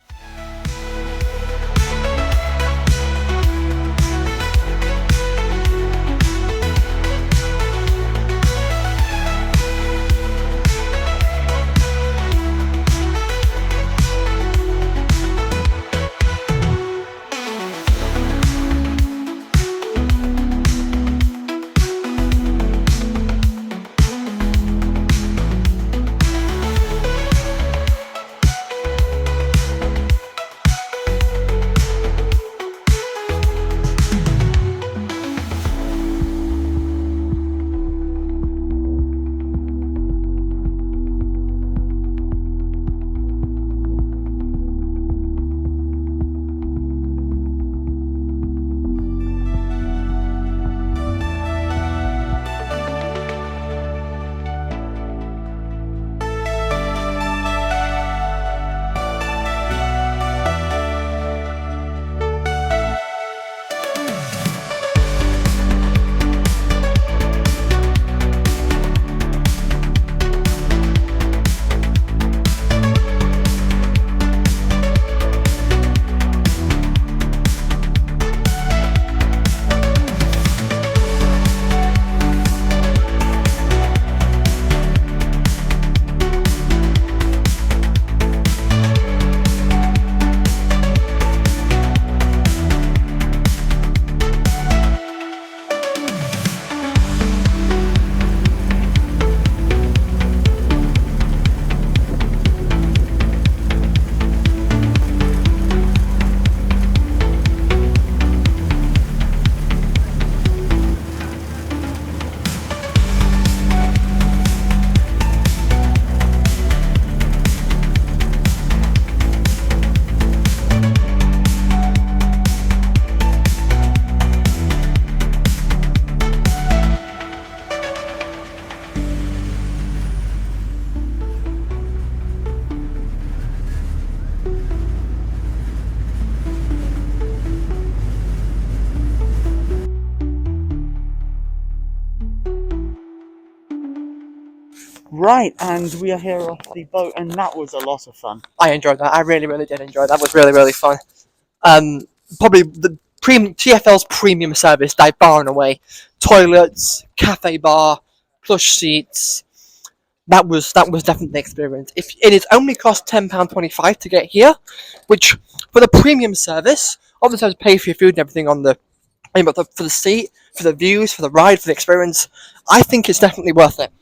Right, and we are here off the boat, and that was a lot of fun. I enjoyed that. I really, really did enjoy that. That was really, really fun. Probably the TfL's premium service, by far and away. Toilets, cafe bar, plush seats, that was definitely the experience. If it is only cost £10.25 to get here, which for the premium service, obviously I have to pay for your food and everything on the, but for the seat, for the views, for the ride, for the experience, I think it's definitely worth it.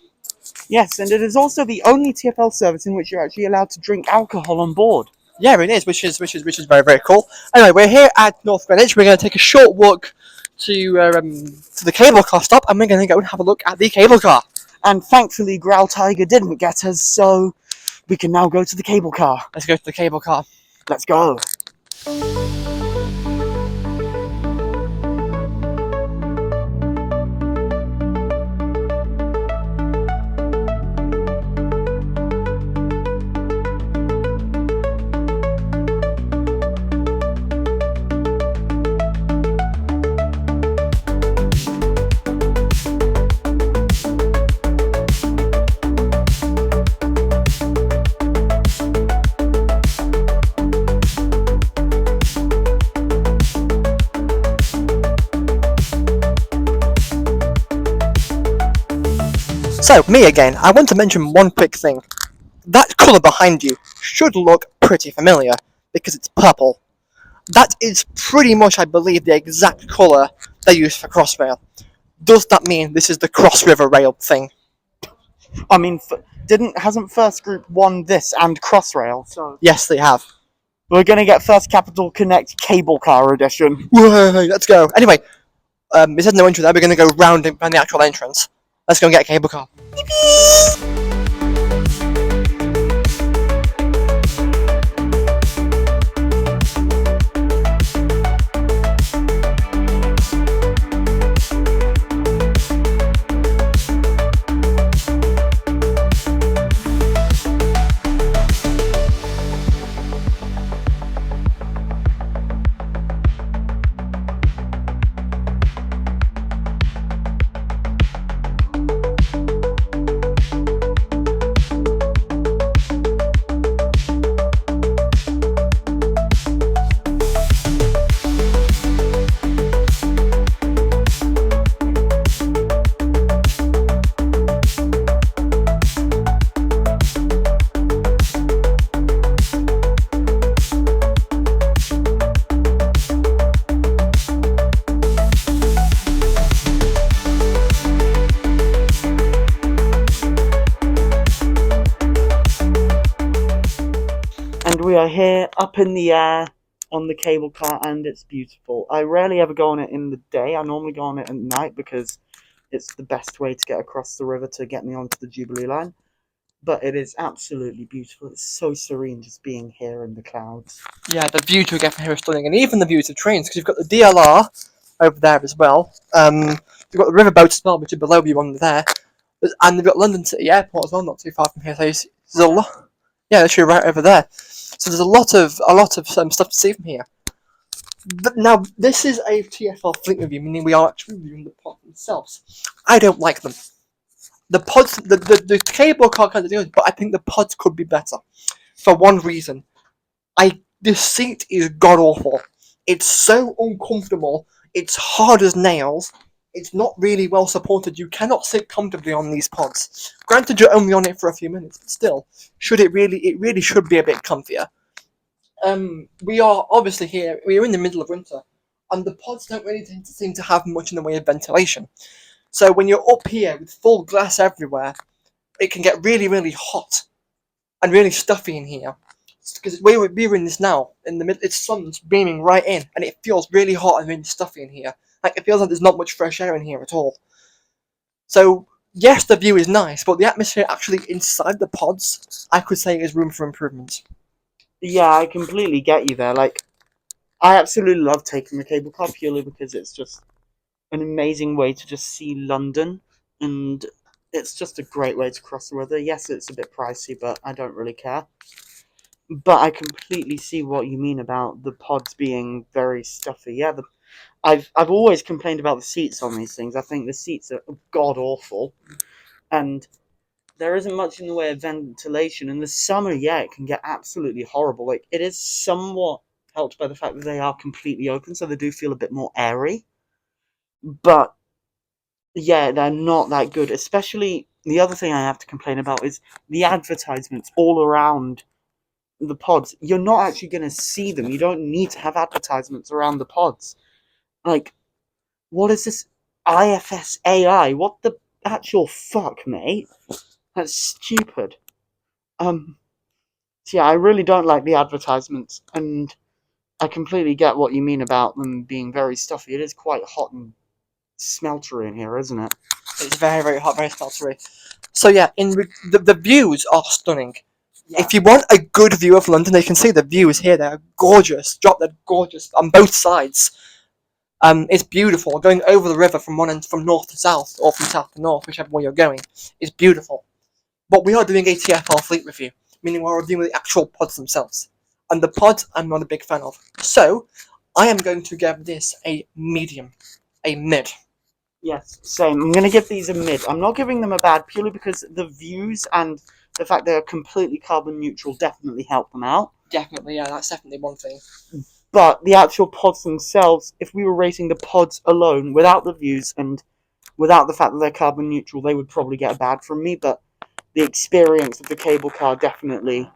Yes, and it is also the only TfL service in which you're actually allowed to drink alcohol on board. Yeah, it is, which is very, very cool. Anyway, we're here at North Greenwich. We're going to take a short walk to the cable car stop, and we're going to go and have a look at the cable car. And thankfully, Growl Tiger didn't get us, so we can now go to the cable car. Let's go to the cable car. Let's go. So, me again, I want to mention one quick thing. That colour behind you should look pretty familiar, because it's purple. That is pretty much, I believe, the exact colour they use for Crossrail. Does that mean this is the Cross River Rail thing? I mean, hasn't First Group won this and Crossrail? So Yes, they have. we're gonna get First Capital Connect Cable Car Edition. Whoa, let's go. Anyway, it says no entry there. We're going to go round the actual entrance. Let's go and get a cable car. We are here up in the air on the cable car, and it's beautiful. I rarely ever go on it in the day. I normally go on it at night because it's the best way to get across the river to get me onto the Jubilee line. But it is absolutely beautiful. It's so serene just being here in the clouds. Yeah, the view to get from here is stunning, and even the views of trains, because you've got the DLR over there as well. You've got the riverboat as well, which is below you on there. And they've got London City Airport as well, not too far from here. So there's a lot. Yeah, actually right over there. So there's a lot of stuff to see from here. But now this is a TfL Fleet review, meaning we are actually reviewing the pods themselves. I don't like them. The pods, the cable car kind of good, but I think the pods could be better. For one reason, the seat is god awful. It's so uncomfortable. It's hard as nails. It's not really well supported. You cannot sit comfortably on these pods. Granted, you're only on it for a few minutes, but still, it really should be a bit comfier. We are obviously here. We are in the middle of winter, and the pods don't really seem to have much in the way of ventilation. So when you're up here with full glass everywhere, it can get really, really hot and really stuffy in here. Because we're in this now, in the middle. It's sun's beaming right in, and it feels really hot and really stuffy in here. Like, it feels like there's not much fresh air in here at all. So, yes, the view is nice, but the atmosphere actually inside the pods, I could say, is room for improvement. Yeah, I completely get you there. Like, I absolutely love taking the cable car purely because it's just an amazing way to just see London, and it's just a great way to cross the river. Yes, it's a bit pricey, but I don't really care. But I completely see what you mean about the pods being very stuffy. Yeah, I've always complained about the seats on these things. I think the seats are god awful, and there isn't much in the way of ventilation. In the summer, yeah, it can get absolutely horrible. Like, it is somewhat helped by the fact that they are completely open, so they do feel a bit more airy. But yeah, they're not that good, especially the other thing I have to complain about is the advertisements all around the pods. You're not actually going to see them. You don't need to have advertisements around the pods. Like, what is this IFS AI? What the actual fuck, mate? That's stupid. So yeah, I really don't like the advertisements, and I completely get what you mean about them being very stuffy. It is quite hot and smeltery in here, isn't it? It's very, very hot, very smeltery. So yeah, the views are stunning. Yeah. If you want a good view of London, you can see the views here. They're gorgeous. They're gorgeous on both sides. It's beautiful. Going over the river from one end, from north to south, or from south to north, whichever way you're going, is beautiful. But we are doing a TfL Fleet review, meaning we're reviewing the actual pods themselves. And the pods I'm not a big fan of. So, I am going to give this a medium. A mid. Yes, same. I'm going to give these a mid. I'm not giving them a bad purely because the views and the fact they're completely carbon neutral definitely help them out. Definitely, yeah, that's definitely one thing. But the actual pods themselves, if we were rating the pods alone, without the views and without the fact that they're carbon neutral, they would probably get a bad from me. But the experience of the cable car definitely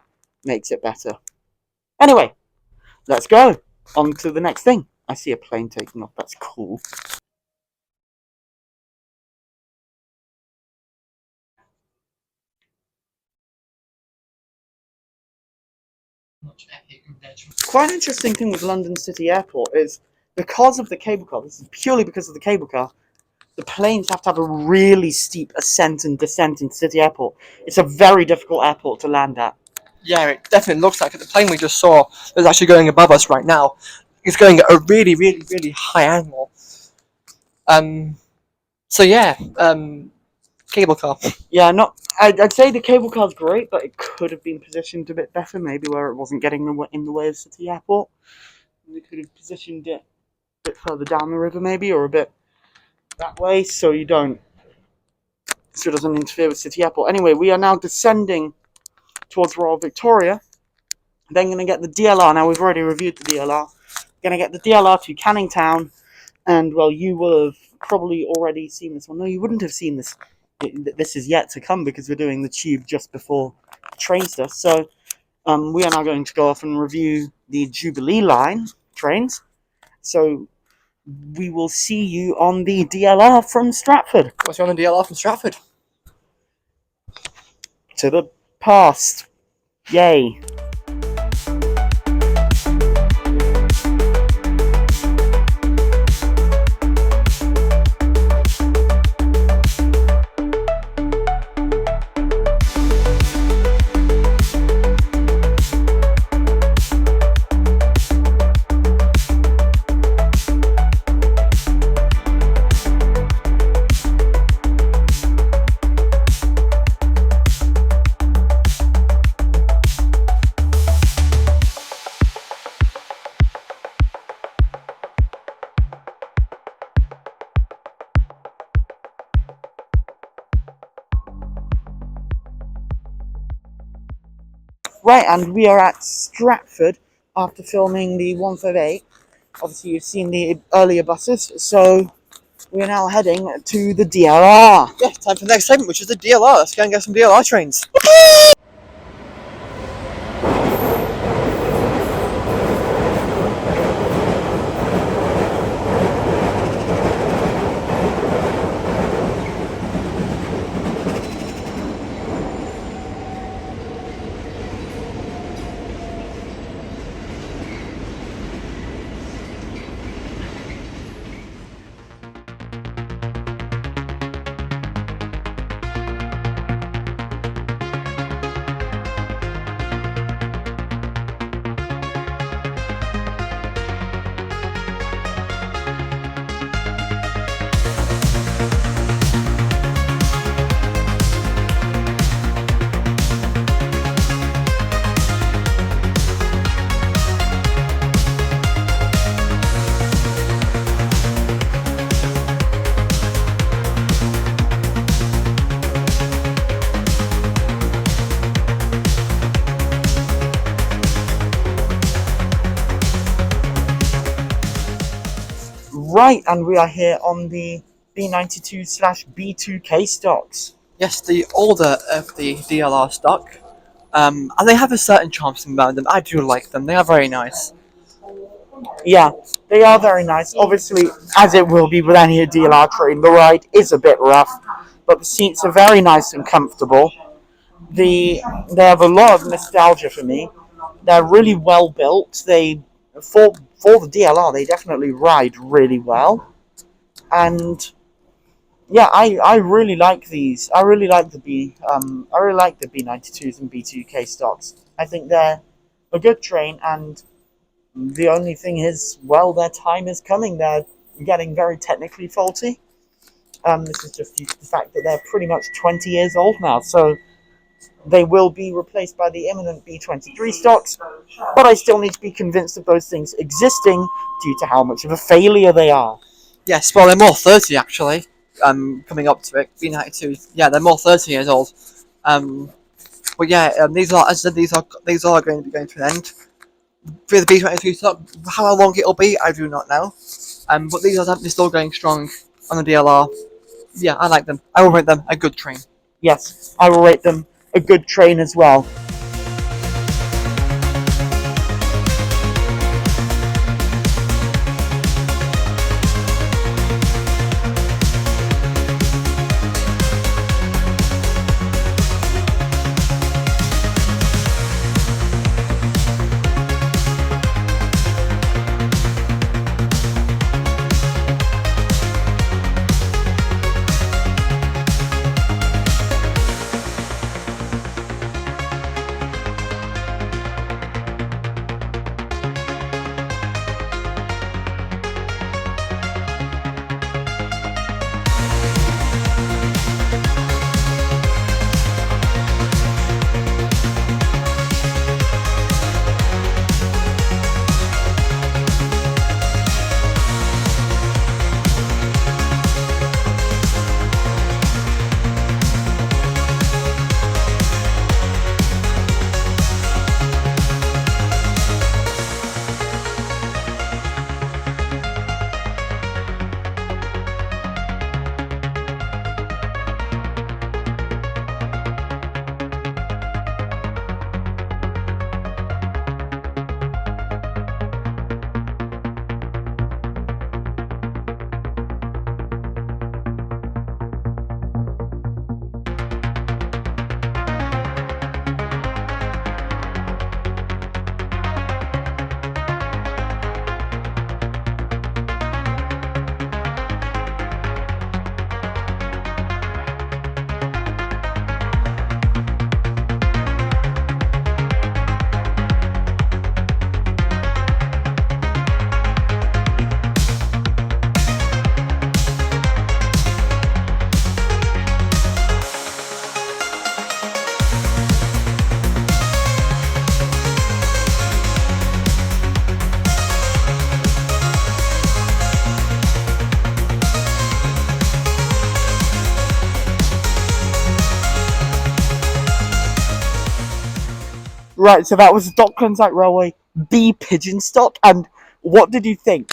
makes it better. Anyway, let's go on to the next thing. I see a plane taking off. That's cool. Quite an interesting thing with London City Airport is because of the cable car, this is purely because of the cable car, the planes have to have a really steep ascent and descent in City Airport. It's a very difficult airport to land at. Yeah, it definitely looks like it. The plane we just saw is actually going above us right now. It's going at a really, really, really high angle. So yeah, cable car. Yeah, I'd say the cable car's great, but it could have been positioned a bit better, maybe where it wasn't getting in the way of City Airport. They could have positioned it a bit further down the river, maybe, or a bit that way, so it doesn't interfere with City Airport. Anyway, we are now descending towards Royal Victoria. Then going to get the DLR. Now, we've already reviewed the DLR. Going to get the DLR to Canning Town, and, well, you will have probably already seen this one. No, you wouldn't have seen this. This is yet to come because we're doing the tube just before train stuff. So, we are now going to go off and review the Jubilee line trains. So, we will see you on the DLR from Stratford. What's on the DLR from Stratford? To the past. Yay. Right, and we are at Stratford after filming the 158. Obviously, you've seen the earlier buses, so we are now heading to the DLR. Yeah, time for the next segment, which is the DLR. Let's go and get some DLR trains. Right, and we are here on the B92/B2K stocks. Yes, the older of the DLR stock, and they have a certain charm about them. I do like them. They are very nice. Yeah, they are very nice. Obviously, as it will be with any DLR train, the ride is a bit rough, but the seats are very nice and comfortable. They have a lot of nostalgia for me. They're really well built. They for the DLR, they definitely ride really well. And yeah, I really like these. I really like the B92s and B2K stocks. I think they're a good train, and the only thing is, well, their time is coming. They're getting very technically faulty. This is just due to the fact that they're pretty much 20 years old now, so they will be replaced by the imminent B23 stocks, but I still need to be convinced of those things existing due to how much of a failure they are. Yes, well, they're more 30 actually. Coming up to it, B92. Yeah, they're more 30 years old. But yeah, these are, as I said, these are going to be going to an end. For the B22 stock, how long it'll be, I do not know. But these are definitely still going strong on the DLR. Yeah, I like them. I will rate them a good train. Yes, I will rate them a good train as well. Right, so that was the Docklands Light Railway B-pidgeon Stock, and what did you think?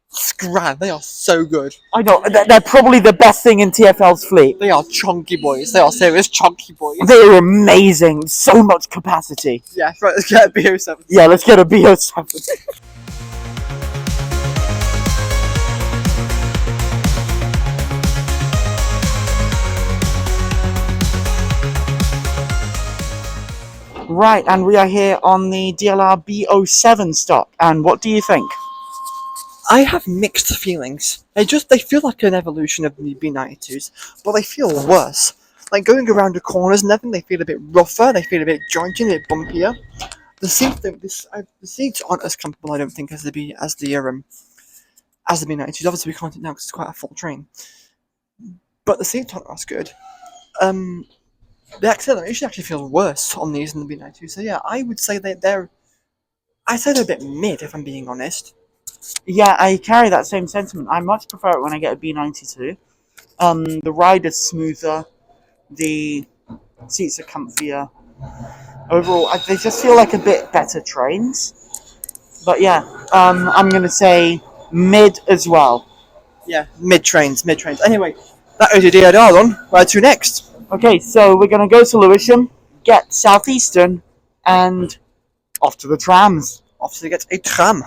Scran, they are so good. I know, they're probably the best thing in TfL's fleet. They are chunky boys. They are serious chunky boys. They are amazing, so much capacity. Yeah, right, let's get a B07. Yeah, let's get a B07. Right, and we are here on the DLR B07 stock, and what do you think? I have mixed feelings. They feel like an evolution of the B92s, but they feel worse. Like going around the corners and everything, they feel a bit rougher, they feel a bit jointy, a bit bumpier. The seats aren't as comfortable, I don't think, as the B92s. Obviously, we can't do it now because it's quite a full train. But the seats aren't as good. The acceleration actually feels worse on these than the B92. So yeah, I would say they're a bit mid, if I'm being honest. Yeah, I carry that same sentiment. I much prefer it when I get a B92. The ride is smoother, the seats are comfier. Overall, they just feel like a bit better trains. But yeah, I'm going to say mid as well. Yeah, mid trains. Anyway, that is your DLR on. Where to next? Okay, so we're going to go to Lewisham, get Southeastern, and off to the trams. Off to get a tram.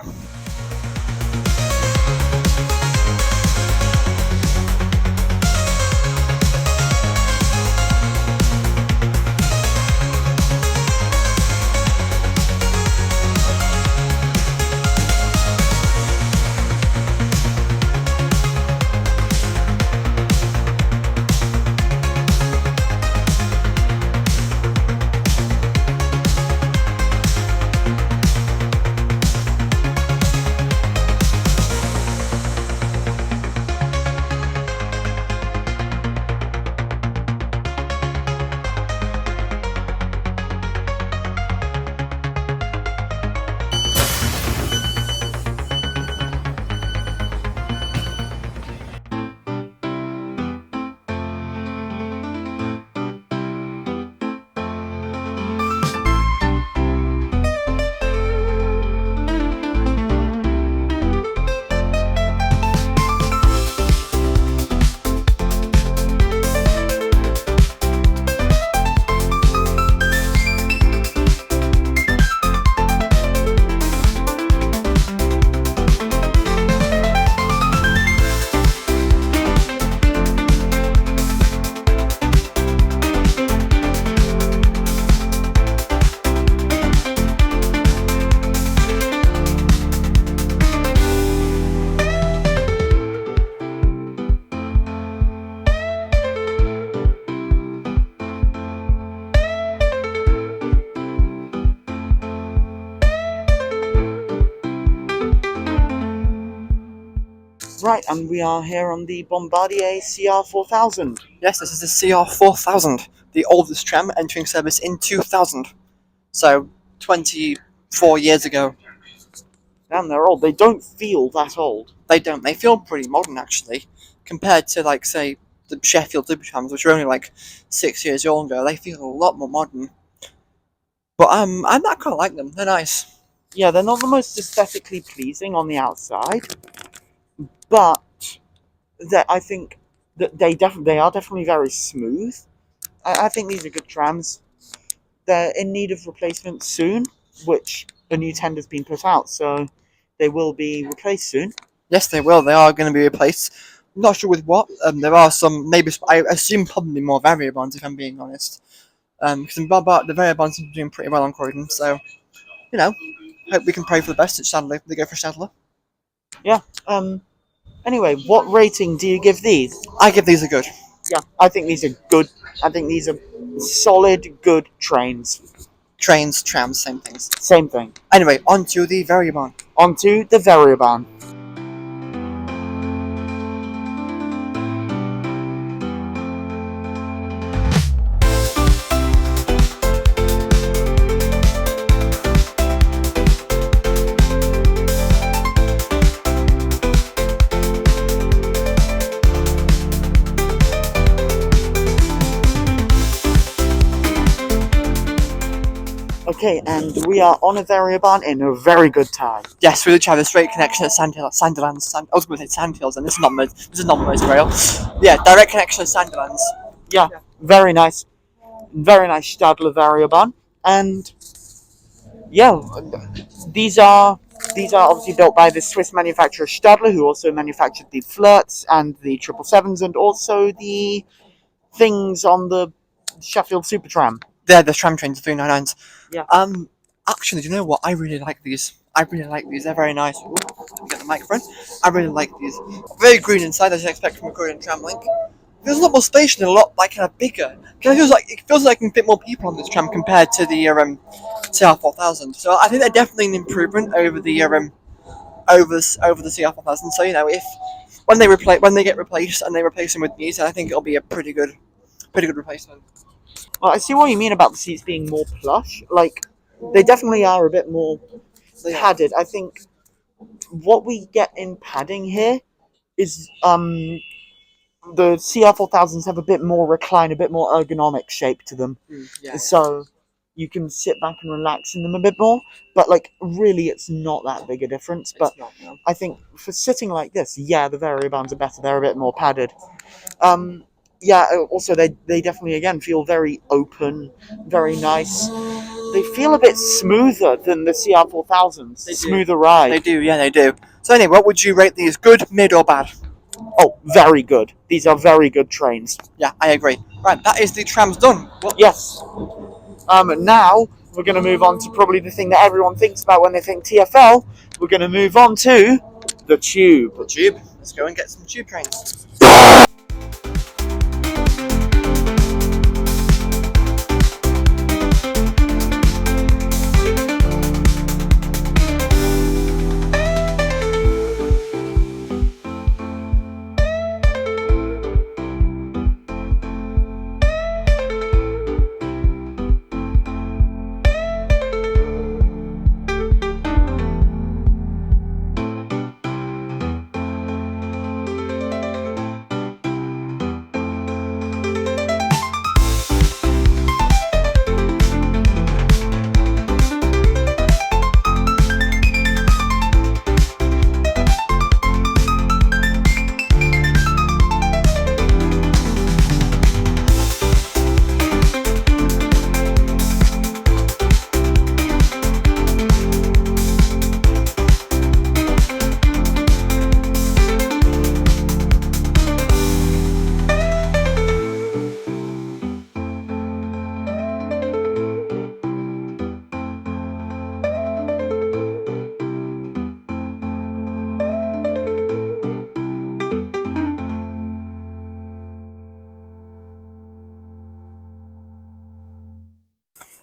Right, and we are here on the Bombardier CR4000. Yes, this is the CR4000, the oldest tram entering service in 2000. So, 24 years ago. Damn, they're old. They don't feel that old. They don't. They feel pretty modern, actually. Compared to, like, say, the Sheffield Super Trams, which are only, like, 6 years younger. They feel a lot more modern. But, I kind of like them. They're nice. Yeah, they're not the most aesthetically pleasing on the outside, but I think that they are definitely very smooth. I think these are good trams. They're in need of replacement soon, which a new tender's been put out, so they will be replaced soon. Yes, they will. They are going to be replaced. I'm not sure with what. There are some, maybe, I assume probably more Variobahns, if I'm being honest. Because the Variobahns seem to be doing pretty well on Croydon, so, you know, hope we can pray for the best at Stadler. They go for Stadler. Yeah. Anyway, what rating do you give these? I give these a good. Yeah, I think these are good. I think these are solid, good trains. Trains, trams, same things. Same thing. Anyway, on to the Variobahn. On to the Variobahn. Okay, and we are on a Variobahn in a very good time. Yes, we literally have a straight connection at Sandylands. I was going to say Sandhills, and this is not Merseyrail. Yeah, direct connection at Sandylands. Yeah, very nice Stadler Variobahn, and yeah, these are obviously built by the Swiss manufacturer Stadler, who also manufactured the Flirts and the 777s, and also the things on the Sheffield Supertram. They're the tram trains, the 399s. Yeah. Actually, do you know what? I really like these. They're very nice. Ooh, get the microphone. I really like these. Very green inside, as you'd expect from a Croydon tram link. Feels a lot more spacious and a lot kind of bigger. It feels like you can fit more people on this tram compared to the CR4000. So I think they're definitely an improvement over the over the CR4000. So if when they get replaced and they replace them with these, I think it'll be a pretty good replacement. Well, I see what you mean about the seats being more plush. Like, they definitely are a bit more padded. I think what we get in padding here is the CR4000s have a bit more recline, a bit more ergonomic shape to them. So you can sit back and relax in them a bit more. But, like, really, it's not that big a difference. But not, no. I think for sitting like this, yeah, the Variobahns are better. They're a bit more padded. yeah, also they definitely again feel very open, very nice. They feel a bit smoother than the CR4000s. They do. Smoother ride. They do, yeah, they do. So anyway, what would you rate these? Good, mid, or bad? Oh, very good. These are very good trains. Yeah, I agree. Right, that is the trams done. What? Yes. Now we're going to move on to probably the thing that everyone thinks about when they think TfL. We're going to move on to the tube. The tube. Let's go and get some tube trains.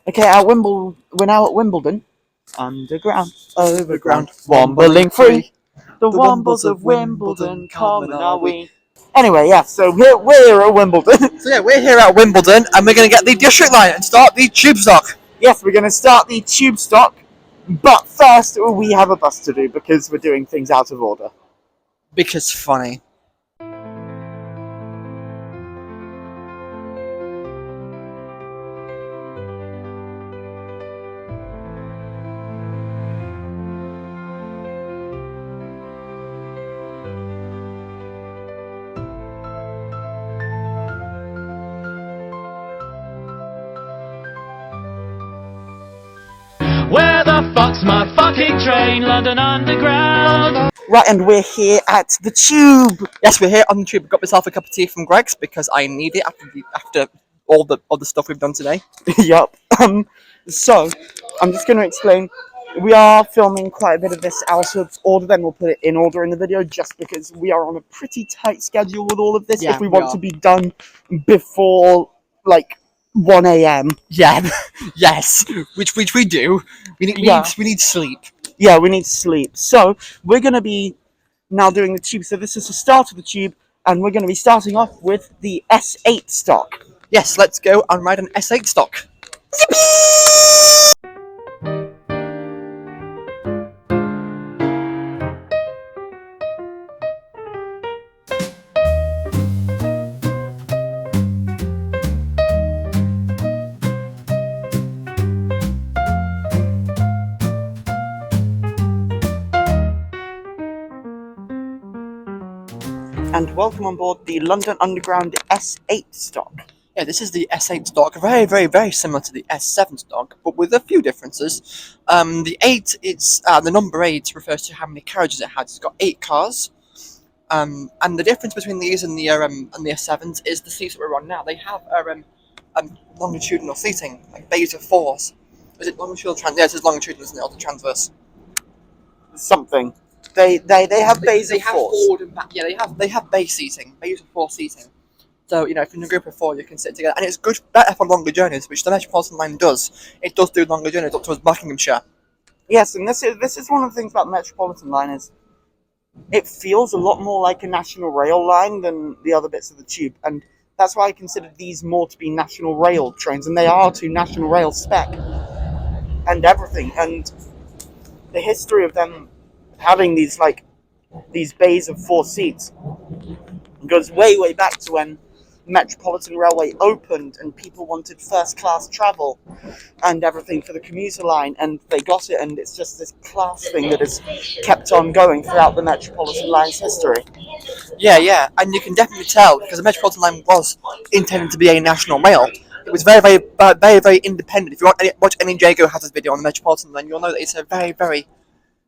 Okay, we're now at Wimbledon. Underground, overground, wombling wombling free. The wombles of Wimbledon, common are we. Anyway, yeah, so we're at Wimbledon. So yeah, we're here at Wimbledon, and we're going to get the district line and start the tube stock. Yes, we're going to start the tube stock, but first we have a bus to do because we're doing things out of order. Because funny. Where the fuck's my fucking train? London Underground. Right, and we're here at the tube. Yes, we're here on the tube. I got myself a cup of tea from Greg's because I need it after all the stuff we've done today. Yup. So, I'm just going to explain. We are filming quite a bit of this out of order, then we'll put it in order in the video, just because we are on a pretty tight schedule with all of this. Yeah, if we we want are. to be done before, like, 1 a.m. Yeah, yes, which we do. We need sleep. Yeah, we need sleep. So, we're going to be now doing the tube. So, this is the start of the tube, and we're going to be starting off with the S8 stock. Yes, let's go and ride an S8 stock. And welcome on board the London Underground S8 stock. Yeah, this is the S8 stock, very, very, very similar to the S7 stock, but with a few differences. The 8, the number 8 refers to how many carriages it has. It's got 8 cars, and the difference between these and the S7s is the seats that we're on now. They have longitudinal seating, like bays of 4s. Is it longitudinal? Yeah, it says longitudinal, isn't it, or the transverse? Something. They have bays of 4s. Forward and back. Yeah, they have bay seating, bays of 4 seating. So, you know, if you're in a group of 4, you can sit together. And it's better for longer journeys, which the Metropolitan line does. It does do longer journeys up towards Buckinghamshire. Yes, and this is one of the things about the Metropolitan line is it feels a lot more like a national rail line than the other bits of the tube. And that's why I consider these more to be national rail trains. And they are to national rail spec and everything. And the history of them having these bays of 4 seats goes way, way back to when Metropolitan Railway opened and people wanted first-class travel and everything for the commuter line, and they got it, and it's just this class thing that has kept on going throughout the Metropolitan line's history. Yeah, and you can definitely tell because the Metropolitan line was intended to be a national rail. It was very independent. If you watch any Jago Hazard video on the Metropolitan line, you'll know that it's a very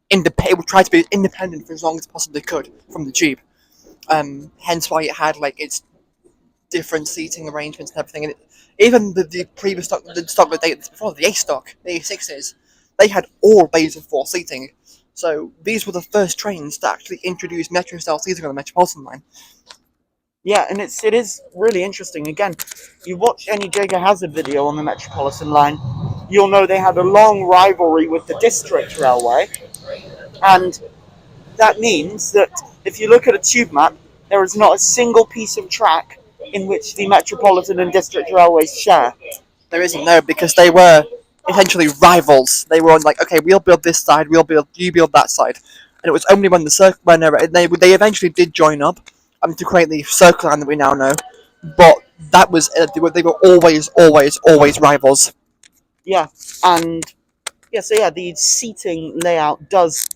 independent. It would try to be independent for as long as it possibly could from the tube. Hence why it had like its different seating arrangements and everything. And even the previous stock, the stock that dated before, the A stock, the A6s, they had all bays of 4 seating. So these were the first trains to actually introduce metro-style seating on the Metropolitan line. Yeah, and it is really interesting. Again, you watch any Jago Hazard video on the Metropolitan line, you'll know they had a long rivalry with the District Railway, and that means that if you look at a tube map, there is not a single piece of track in which the Metropolitan and District Railways share. There isn't, no, because they were essentially rivals. They were on like, okay, we'll build this side, you build that side, and it was only when they eventually did join up to create the circle line that we now know. But that was they were always rivals. Yeah, and the seating layout does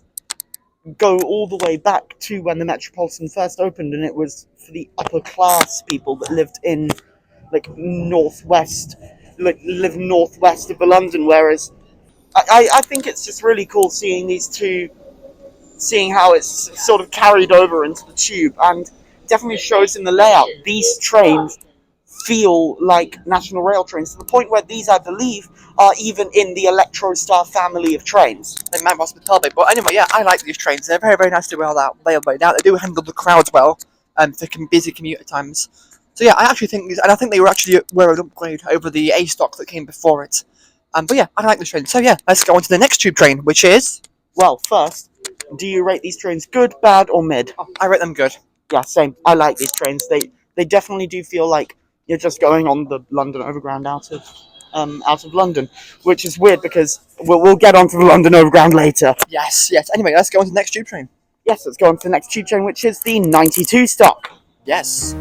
go all the way back to when the Metropolitan first opened, and it was for the upper class people that lived in like northwest of the London. Whereas I think it's just really cool seeing how it's sort of carried over into the tube, and definitely shows in the layout. These trains feel like National Rail trains to the point where these, I believe, are even in the Electrostar family of trains. They might possibly tell me, but anyway, yeah, I like these trains. They're very nicely laid out. They do handle the crowds well, for busy commuter times. So yeah, I actually think these, and I think they were an upgrade over the A stock that came before it. But yeah, I like this train. So yeah, let's go on to the next tube train, which is... Well, first, do you rate these trains good, bad, or mid? Oh, I rate them good. Yeah, same. I like these trains. They definitely do feel like you're just going on the London Overground out of London, which is weird because we'll get onto the London Overground later. Yes. Anyway, let's go on to the next tube train. Yes, let's go on to the next tube train, which is the 92 stock. Yes.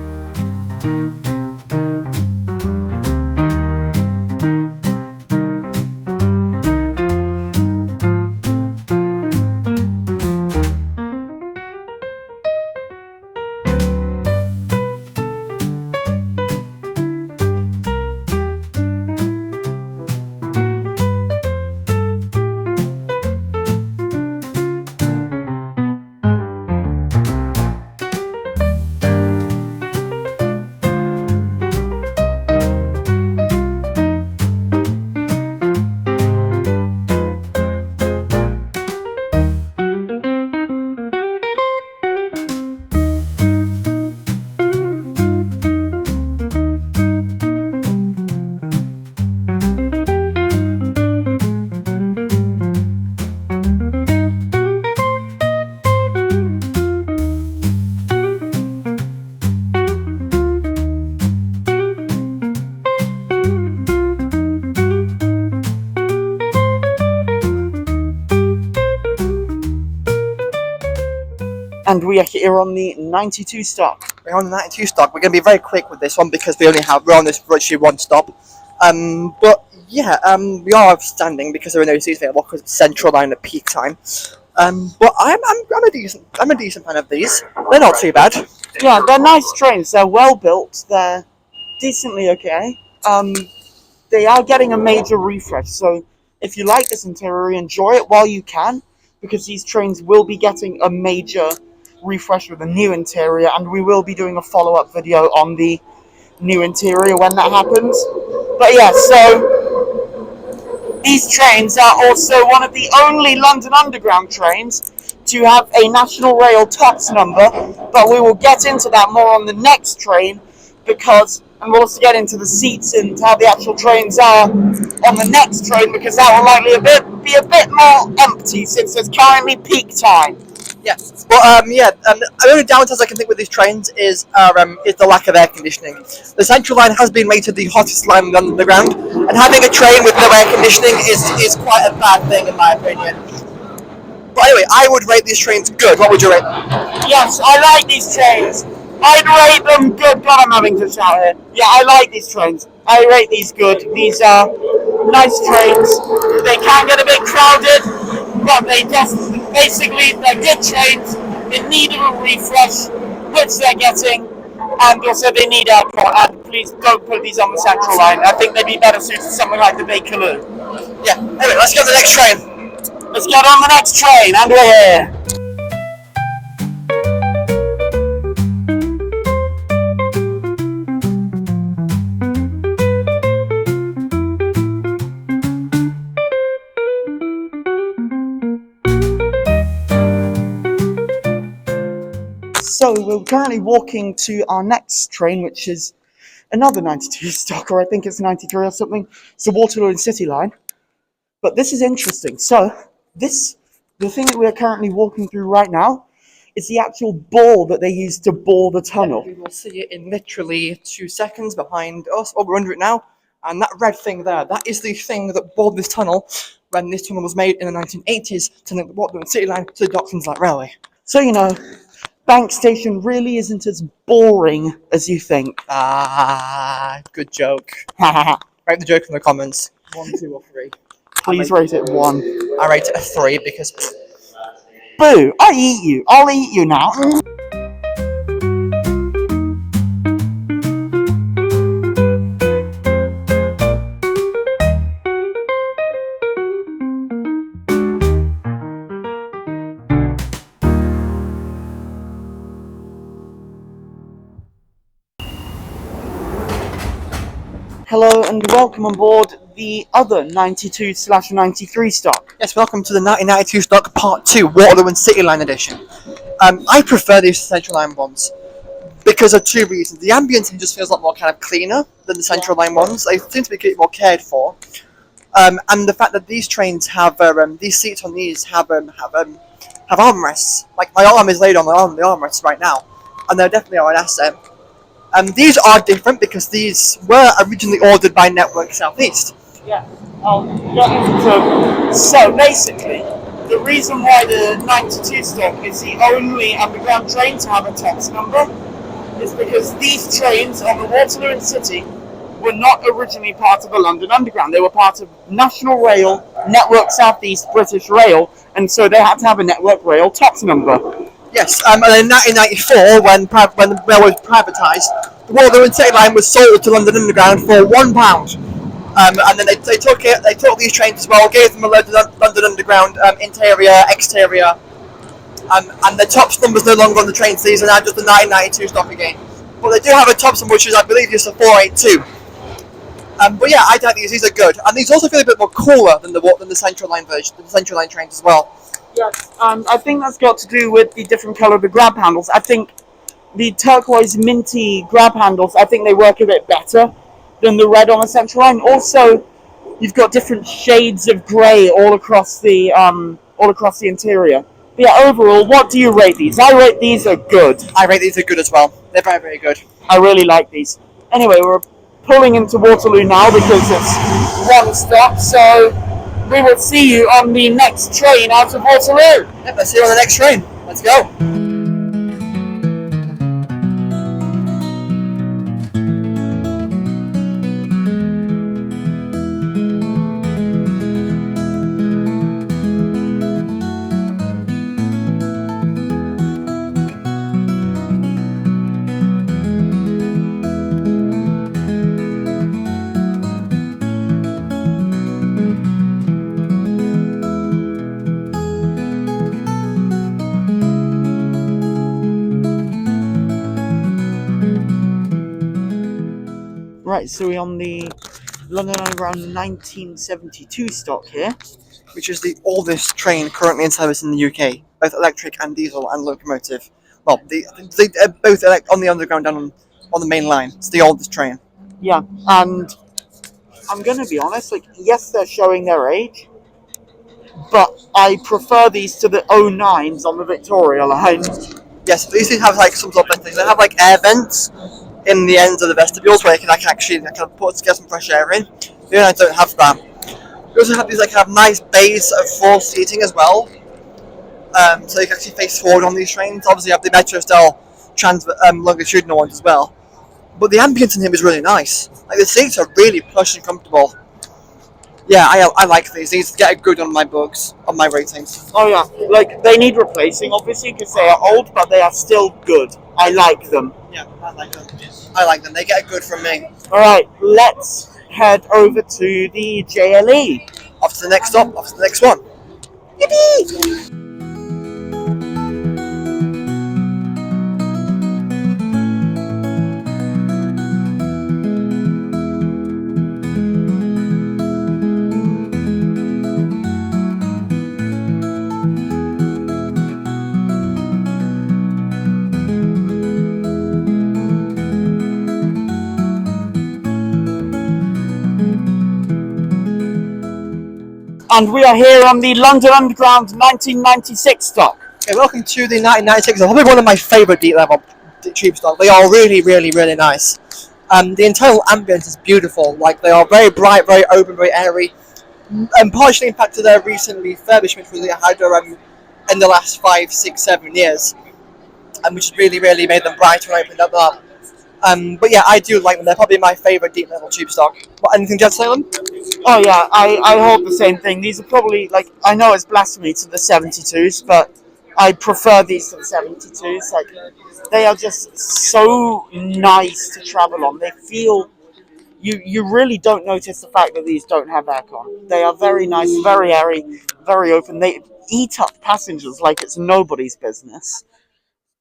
And we are here on the 92 stock. We're on the 92 stock. We're going to be very quick with this one because we're on this virtually one stop. But yeah, we are standing because there are no seats available because it's central line at peak time. But I'm a decent fan of these. They're not too bad. Yeah, they're nice trains. They're well built. They're decently okay. They are getting a major refresh. So if you like this interior, enjoy it while you can, because these trains will be getting a major refresh with a new interior, and we will be doing a follow-up video on the new interior when that happens. But yeah, so these trains are also one of the only London Underground trains to have a National Rail TOPS number, but we will get into that more on the next train, and we'll also get into the seats and how the actual trains are on the next train, because that will likely be a bit more empty since there's currently peak time. Yeah, but the only downsides I can think with these trains is the lack of air conditioning. The Central Line has been rated the hottest line on the Underground, and having a train with no air conditioning is quite a bad thing in my opinion. But anyway, I would rate these trains good. What would you rate them? Yes, I like these trains. I'd rate them good, but I'm having to shout here. Yeah, I like these trains. I rate these good. These are nice trains. They can get a bit crowded, but they just basically they're good trains. In need of a refresh, which they're getting, and also they need airport. And please don't put these on the central line. I think they'd be better suited to something like the Bakerloo. Yeah. Anyway, let's go to the next train. Let's get on the next train, and we're here. So we're currently walking to our next train, which is another 92 stock, or I think it's 93 or something. It's the Waterloo and City line. But this is interesting. So the thing that we're currently walking through right now is the actual bore that they use to bore the tunnel. We will see it in literally 2 seconds behind us. Oh, we're under it now. And that red thing there, that is the thing that bored this tunnel when this tunnel was made in the 1980s to link the Waterloo and City line to the Docklands Light Railway. So, you know, Bank Station really isn't as boring as you think. Good joke. Write the joke in the comments. 1, 2, or 3. Please rate it 1. I rate it a 3 because... Boo! I eat you. I'll eat you now. Hello and welcome on board the other 92/93 stock. Yes, welcome to the 1992 stock Part 2, Waterloo and City Line edition. I prefer these Central Line ones because of 2 reasons. The ambience just feels a lot more kind of cleaner than the Central Line ones. They seem to be a bit more cared for. And the fact that these trains have, these seats on these have armrests. Like my arm is laid on the armrests right now, and they definitely are an asset. These are different because these were originally ordered by Network Southeast. Yeah, I'll get into. So basically, the reason why the 92 stock is the only underground train to have a TOPS number is because these trains on the Waterloo and City were not originally part of the London Underground. They were part of National Rail, Network Southeast, British Rail, and so they had to have a Network Rail TOPS number. Yes, and in 1994, when the railway was privatised, the Waterloo and City Line was sold to London Underground for £1. And then they took these trains as well, gave them a load of London Underground interior, exterior, and the TOPS number's no longer on the trains. These are now just the 1992 stock again. But they do have a TOPS number, which is, I believe, just a 482. But yeah, I think these are good, and these also feel a bit more cooler than the Central Line version, the Central Line trains as well. Yes, I think that's got to do with the different colour of the grab handles. I think the turquoise minty grab handles, I think they work a bit better than the red on the Central Line. Also, you've got different shades of grey all across the interior. But yeah, overall, what do you rate these? I rate these are good. I rate these are good as well. They're very, very good. I really like these. Anyway, we're pulling into Waterloo now because it's one stop, so we will see you on the next train out of Waterloo. Yep, let's see you on the next train. Let's go. Right, so we're on the London Underground 1972 stock here. Which is the oldest train currently in service in the UK, both electric and diesel and locomotive. Well, both on the underground and on the main line. It's the oldest train. Yeah, and I'm going to be honest, like, yes, they're showing their age, but I prefer these to the 09s on the Victoria line. Yes, these have like some sort of things. They have like air vents in the ends of the vestibules where you can actually get some fresh air in. The others don't have that. We also have these like have nice bays of floor seating as well, so you can actually face forward on these trains. Obviously, you have the metro style longitudinal ones as well. but the ambience in him is really nice. Like the seats are really plush and comfortable. Yeah, I like these. These get a good on my books, on my ratings. Oh yeah, like they need replacing obviously because they are old, but they are still good. I like them. Yeah, I like them. I like them. They get a good from me. All right, let's head over to the JLE. Off to the next stop. Off to the next one. Yippee! And we are here on the London Underground 1996 stock. Okay, welcome to the 1996. Probably one of my favourite deep level tube stock. They are really, really, really nice. The internal ambience is beautiful. Like they are very bright, very open, very airy, and partially impacted their recent refurbishment which they had in the last 5, 6, 7 years, and which has really, really made them brighter and opened up that. But yeah, I do like them. They're probably my favourite deep level tube stock. What, anything to say on them? Oh yeah, I hold the same thing. These are probably, like, I know it's blasphemy to the 72s, but I prefer these to the 72s. Like, they are just so nice to travel on. They feel, you really don't notice the fact that these don't have aircon. They are very nice, very airy, very open. They eat up passengers like it's nobody's business.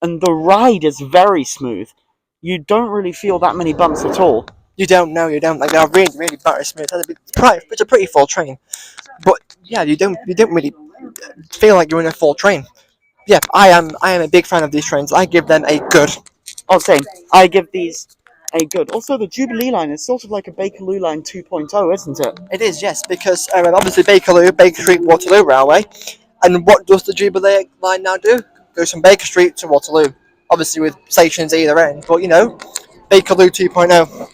And the ride is very smooth. You don't really feel that many bumps at all. You don't know, you don't. Like they are really, really buttery smooth. It's a pretty full train, but yeah, you don't really feel like you're in a full train. Yeah, I am a big fan of these trains. I give them a good. Oh, same. I give these a good. Also, the Jubilee line is sort of like a Bakerloo line 2.0, isn't it? It is, yes, because obviously Bakerloo, Baker Street, Waterloo Railway, and what does the Jubilee line now do? Goes from Baker Street to Waterloo, obviously with stations either end. But you know, Bakerloo 2.0.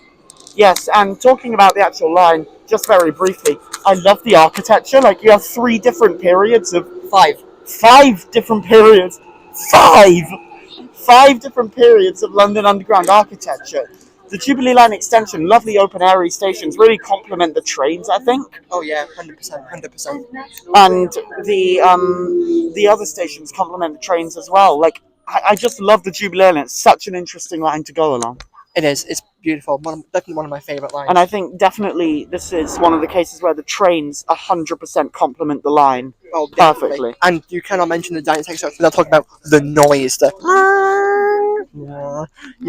Yes, and talking about the actual line, just very briefly, I love the architecture. Like, you have 3 different periods of... 5 different periods. 5 different periods of London Underground architecture. The Jubilee line extension, lovely open airy stations, really complement the trains, I think. Oh yeah, 100%. And the other stations complement the trains as well. Like, I just love the Jubilee line. It's such an interesting line to go along. It is. It's beautiful. Definitely one of my favourite lines. And I think definitely this is one of the cases where the trains 100% complement the line perfectly. And you cannot mention the giant section without talking about the noise.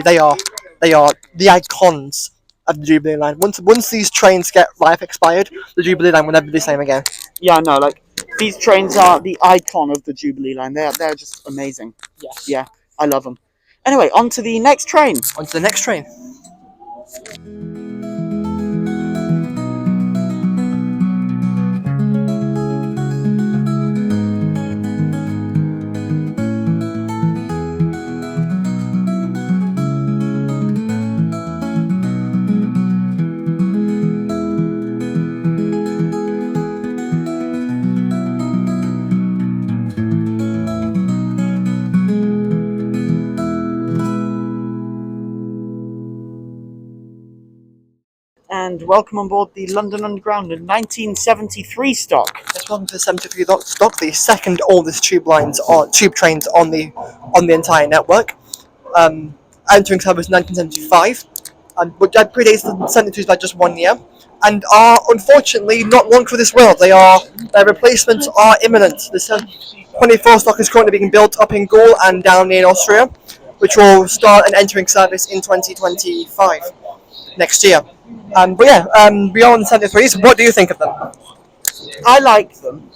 They are the icons of the Jubilee line. Once these trains get life expired, the Jubilee line will never be the same again. Yeah, no, like these trains are the icon of the Jubilee line. They're just amazing. Yes. Yeah, I love them. Anyway, on to the next train. And welcome on board the London Underground in 1973 stock. Let's welcome to the 73 stock, the second oldest tube trains on the entire network. Entering service 1975, but that predates the 72s by just 1 year, and are unfortunately not long for this world. Their replacements are imminent. The 24 stock is currently being built up in Gaul and down in Austria, which will start and entering service in 2025 next year. But yeah, beyond 73s, what do you think of them? I like them.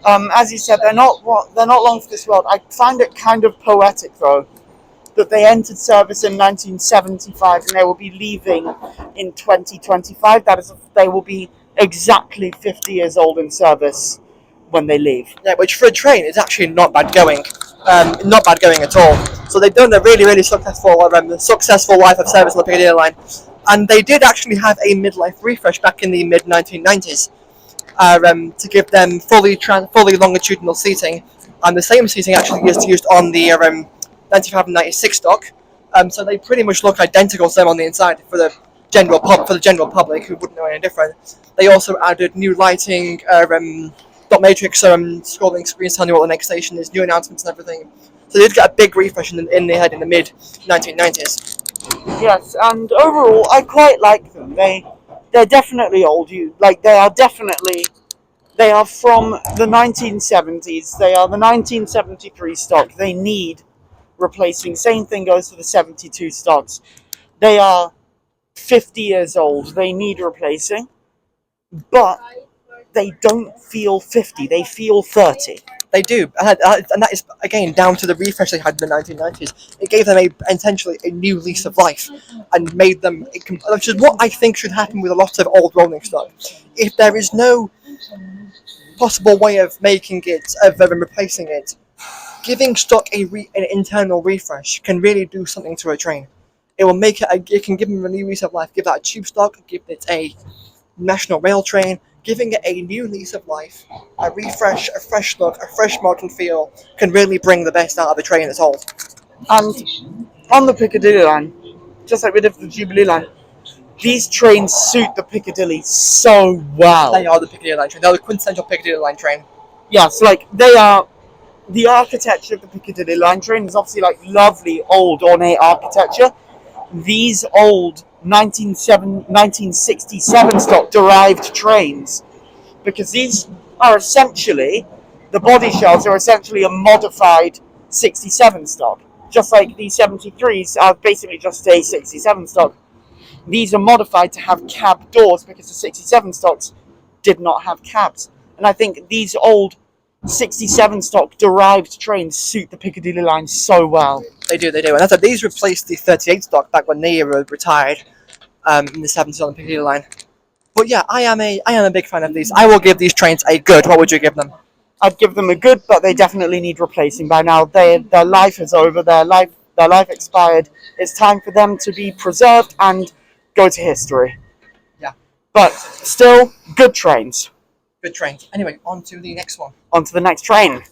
As you said, they're not long for this world. I find it kind of poetic, though, that they entered service in 1975 and they will be leaving in 2025. That is, they will be exactly 50 years old in service when they leave. Yeah, which for a train is actually not bad going. Not bad going at all. So they've done a really, really successful life of service on the Piccadilly line. And they did actually have a midlife refresh back in the mid-1990s to give them fully longitudinal seating. And the same seating actually is used on the 95 and 96 stock, So they pretty much look identical to them on the inside for the general public who wouldn't know any different. They also added new lighting, dot matrix, scrolling screens telling you what the next station is, new announcements and everything. So they did get a big refresh in the mid 1990s. Yes, and overall, I quite like them. They're definitely old. They are from the 1970s. They are the 1973 stock. They need replacing. Same thing goes for the 72 stocks. They are 50 years old. They need replacing, but they don't feel 50. They feel 30. They do, and that is again down to the refresh they had in the 1990s. It gave them intentionally a new lease of life, and made them, which is what I think should happen with a lot of old rolling stock. If there is no possible way of making it, of replacing it, giving stock an internal refresh can really do something to a train. It will make it. It can give them a new lease of life. Give that a tube stock. Give it a national rail train. Giving it a new lease of life, a refresh, a fresh look, a fresh modern feel can really bring the best out of a train that's old. And on the Piccadilly line, just like we did for the Jubilee line, these trains suit the Piccadilly so well. They are the Piccadilly line train. They're the quintessential Piccadilly line train. Yes, like they are. The architecture of the Piccadilly line train is obviously like lovely old ornate architecture. These old 1967 stock derived trains, because these are essentially, the body shells are essentially a modified 67 stock, just like the 73s are basically just a 67 stock. These are modified to have cab doors because the 67 stocks did not have cabs, and I think these old 67 stock derived trains suit the Piccadilly line so well. They do, and I thought these replaced the 38 stock back when they were retired in the 70s on the Piccadilly line. But yeah, I am a big fan of these. I will give these trains a good. What would you give them? I'd give them a good, but they definitely need replacing by now. Their life is over. Their life expired. It's time for them to be preserved and go to history. Yeah. But still, good trains. Good trains. Anyway, on to the next one. On to the next train.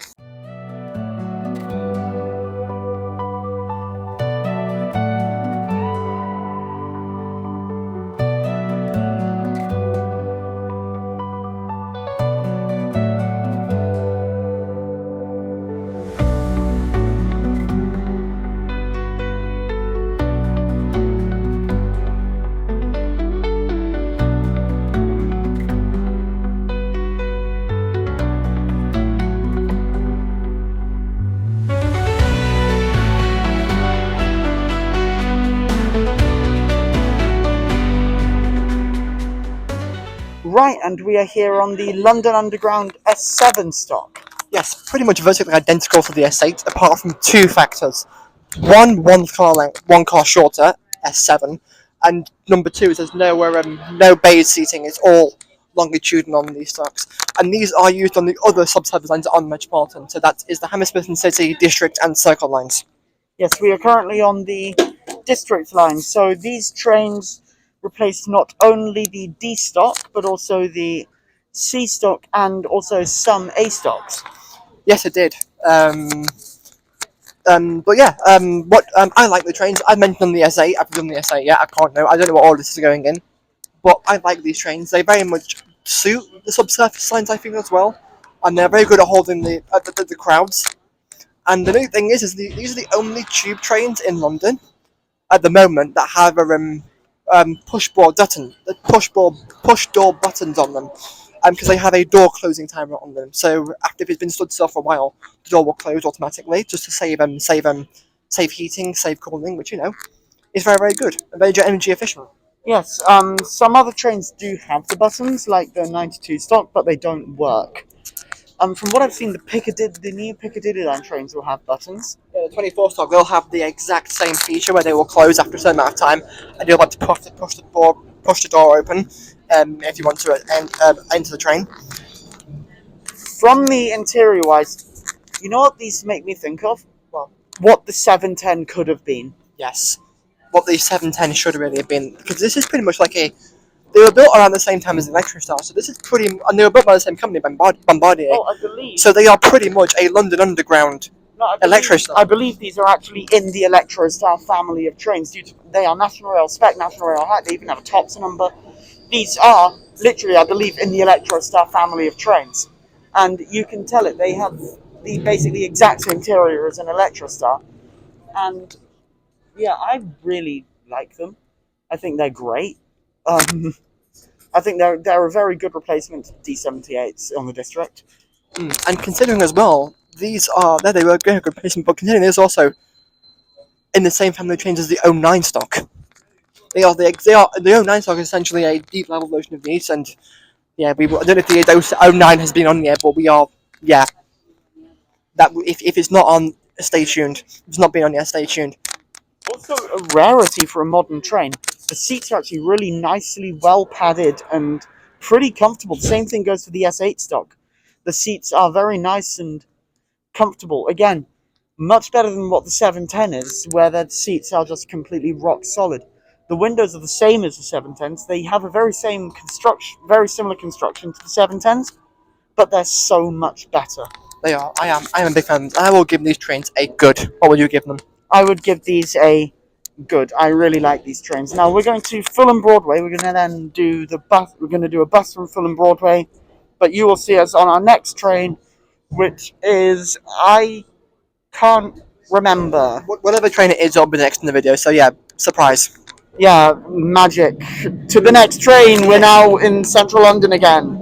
Right, and we are here on the London Underground S7 stock. Yes, pretty much virtually identical to the S8, apart from two factors. One car shorter, S7, and number two is there's no bay seating. It's all longitudinal on these stocks, and these are used on the other sub-service lines on Metropolitan. So that is the Hammersmith and City, District, and Circle lines. Yes, we are currently on the District line. So these trains replaced not only the D stock, but also the C stock and also some A stocks. Yes, it did. But yeah, I like the trains. I mentioned the S8. I've done the S8 yet. I don't know what order this is going in. But I like these trains. They very much suit the subsurface lines, I think, as well. And they're very good at holding the crowds. And the new thing is these are the only tube trains in London at the moment that have a push door buttons on them, because they have a door closing timer on them. So after it's been stood still for a while, the door will close automatically, just to save heating, save cooling, which is very, very good and very energy efficient. Yes, some other trains do have the buttons, like the 92 stock, but they don't work. From what I've seen, the new Piccadilly line trains will have buttons. Yeah, the 24 stock will have the exact same feature where they will close after a certain amount of time, and you'll have to push the door open if you want to enter the train. From the interior-wise, you know what these make me think of? Well, what the 710 could have been. Yes, what the 710 should really have been, because this is pretty much like they were built around the same time as the Electrostar, so this is and they were built by the same company, Bombardier. Oh, I believe. So they are pretty much a London Underground No, Electrostar. I believe these are actually in the Electrostar family of trains. They are National Rail spec, National Rail height. They even have a tops number. These are literally, I believe, in the Electrostar family of trains, and you can tell it. They have the basically exact interior as an Electrostar, and yeah, I really like them. I think they're great. I think they're a very good replacement to D78s on the district. And considering as well, these are they were a good replacement, but considering there's also in the same family of trains as the 09 stock. They are the 09 stock is essentially a deep level version of these, and yeah, I don't know if the 09 has been on yet, but we are that if it's not on, stay tuned. If it's not been on yet, stay tuned. Also, a rarity for a modern train. The seats are actually really nicely well padded and pretty comfortable. The same thing goes for the S8 stock. The seats are very nice and comfortable. Again, much better than what the 710 is, where the seats are just completely rock solid. The windows are the same as the 710s. They have a very similar construction to the 710s, but they're so much better. They are. I am a big fan. I will give these trains a good. What would you give them? I would give these a good. I really like these trains. Now we're going to Fulham Broadway. We're going to then do the bus. We're going to do a bus from Fulham Broadway, but you will see us on our next train, which is I can't remember. Whatever train it is, it'll be next in the video. So yeah, surprise. Yeah, magic. To the next train. We're now in central London again.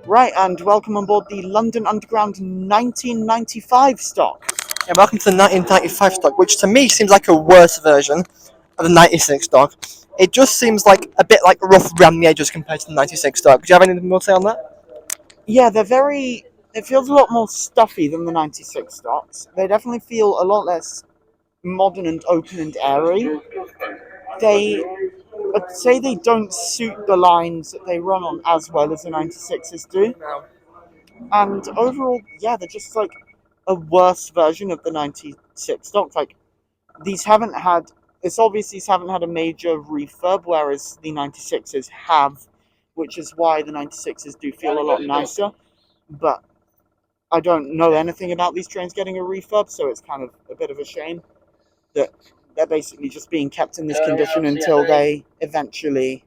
Right, and welcome on board the London Underground 1995 stock. Yeah, welcome to the 1995 stock, which to me seems like a worse version of the 96 stock. It just seems like a bit like rough around the edges compared to the 96 stock. Do you have anything more to say on that? Yeah, it feels a lot more stuffy than the 96 stocks. They definitely feel a lot less modern and open and airy. I'd say they don't suit the lines that they run on as well as the 96s do. And overall, yeah, they're just like a worse version of the 96 stock. Like, it's obvious these haven't had a major refurb, whereas the 96s have, which is why the 96s do feel a lot nicer. But I don't know anything about these trains getting a refurb, so it's kind of a bit of a shame that they're basically just being kept in this condition until they eventually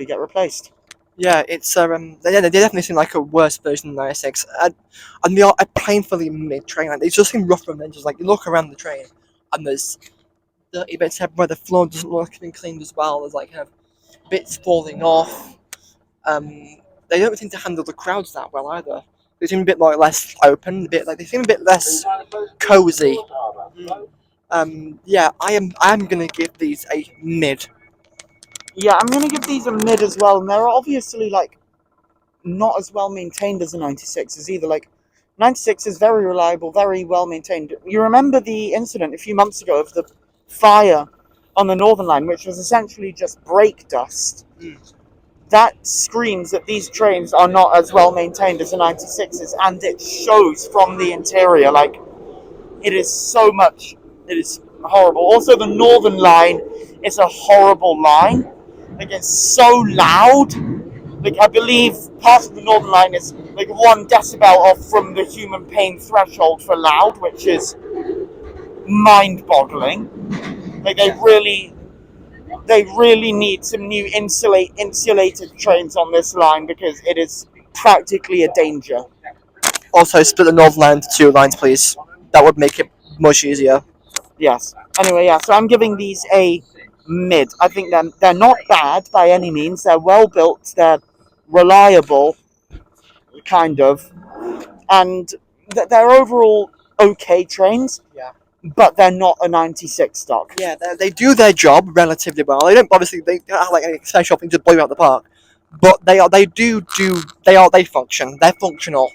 get replaced. Yeah, it's they definitely seem like a worse version of the 96, and they are a painfully mid train. Like, they just seem rougher and just like you look around the train, and there's dirty bits everywhere. The floor doesn't look like it's been cleaned as well. There's like kind of bits falling off. They don't seem to handle the crowds that well either. They seem a bit like less open, they seem a bit less cozy. Yeah, I'm gonna give these a mid. Yeah, I'm gonna give these a mid as well, and they're obviously like not as well maintained as the 96s either. Like, 96 is very reliable, very well maintained. You remember the incident a few months ago of the fire on the Northern Line, which was essentially just brake dust. That screams that these trains are not as well maintained as the 96s, and it shows from the interior. Like, it is horrible. Also, the Northern Line is a horrible line. Like, it's so loud. Like, I believe part of the Northern Line is like 1 decibel off from the human pain threshold for loud, which is mind-boggling. Like, they really need some new insulated trains on this line, because it is practically a danger. Also, split the North line into 2 lines, please. That would make it much easier. Yes. Anyway, yeah. So I'm giving these a mid. I think they're not bad by any means. They're well built. They're reliable, kind of, and they're overall okay trains. Yeah. But they're not a 96 stock. Yeah, they do their job relatively well. They don't have like any special thing to blow you out the park, but they function. They're functional.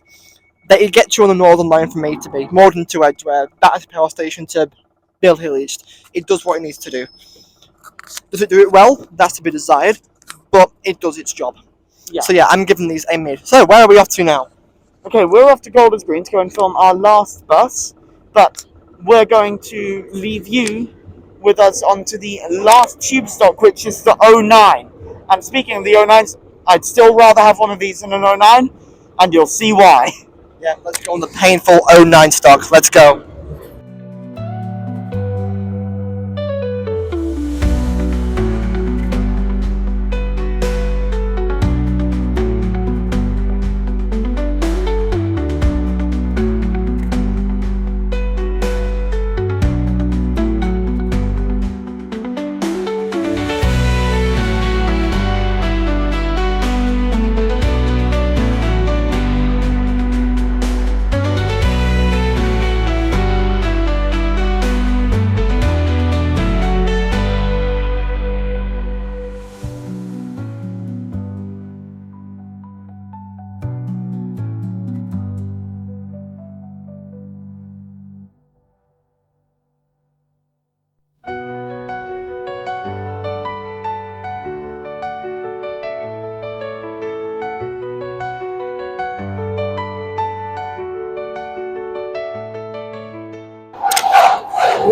They get you on the Northern Line from A to B, more than to Battersea Power Station to Mill Hill East. It does what it needs to do. Does it do it well? That's to be desired, but it does its job. Yeah. So yeah, I'm giving these a mid. So where are we off to now? Okay, we're off to Golders Green to go and film our last bus, but we're going to leave you with us onto the last tube stock, which is the 09. And speaking of the 09s, I'd still rather have one of these than an 09, and you'll see why. Yeah, let's go on the painful 09 stock. Let's go.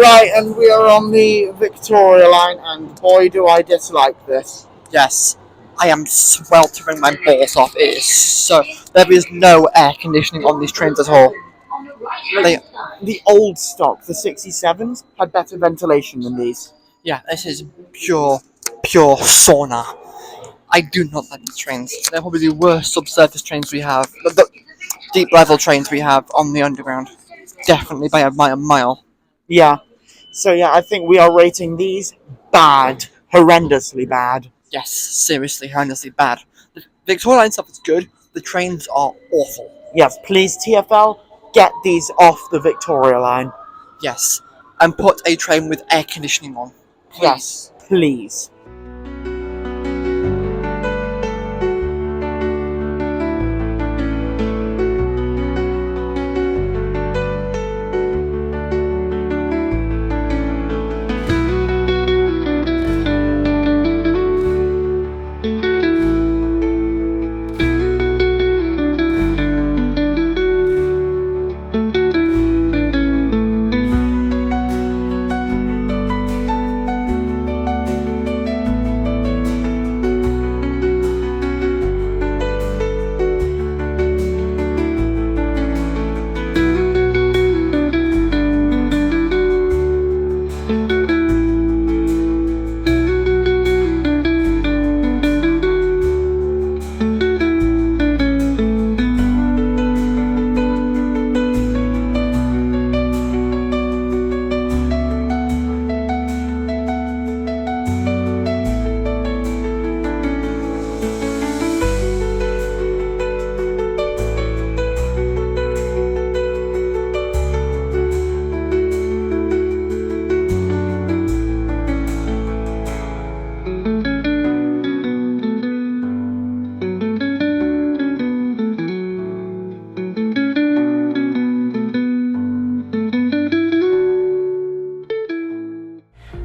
Right, and we are on the Victoria line, and boy do I dislike this. Yes, I am sweltering my balls off. It is so. There is no air conditioning on these trains at all. The old stock, the 67s, had better ventilation than these. Yeah, this is pure sauna. I do not like these trains. They're probably the worst subsurface trains we have. The deep level trains we have on the underground. Definitely by a mile. Yeah. So yeah, I think we are rating these bad. Horrendously bad. Yes, seriously, horrendously bad. The Victoria line stuff is good. The trains are awful. Yes, please, TfL, get these off the Victoria line. Yes, and put a train with air conditioning on. Please. Yes, please.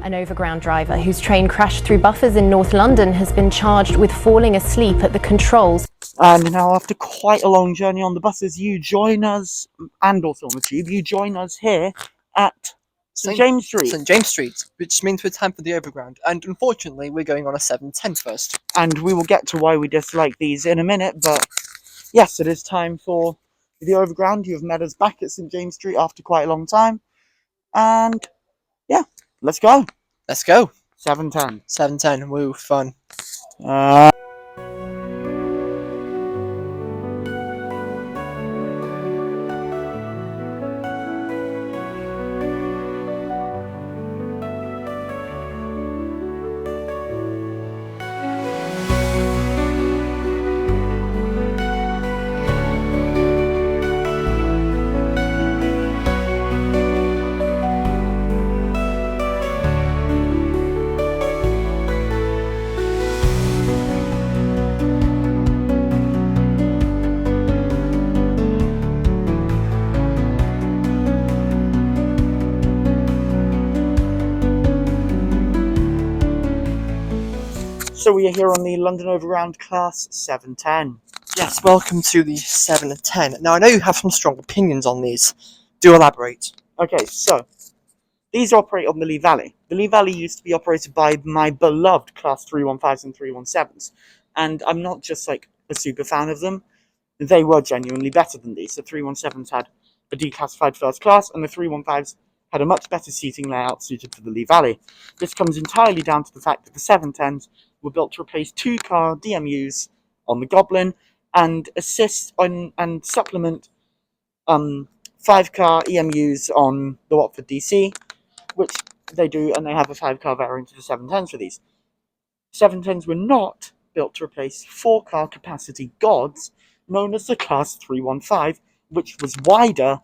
An overground driver whose train crashed through buffers in North London has been charged with falling asleep at the controls. And now, after quite a long journey on the buses, you join us, and also on the tube, you join us here at St James Street. St James Street, which means we're time for the overground. And unfortunately, we're going on a 7:10 first. And we will get to why we dislike these in a minute, but yes, it is time for the overground. You've met us back at St James Street after quite a long time. And yeah, let's go. Let's go. 7:10. 7:10. Woo, fun. So we are here on the London Overground Class 710. Yes, welcome to the 710. Now, I know you have some strong opinions on these. Do elaborate. Okay, so these operate on the Lee Valley. The Lee Valley used to be operated by my beloved Class 315s and 317s, and I'm not just like a super fan of them. They were genuinely better than these. The 317s had a declassified first class, and the 315s had a much better seating layout suited for the Lee Valley. This comes entirely down to the fact that the 710s were built to replace 2-car DMUs on the Goblin and assist on and supplement 5-car EMUs on the Watford DC, which they do, and they have a 5-car variant of the 710s for these. 710s were not built to replace 4-car capacity gods known as the Class 315, which was wider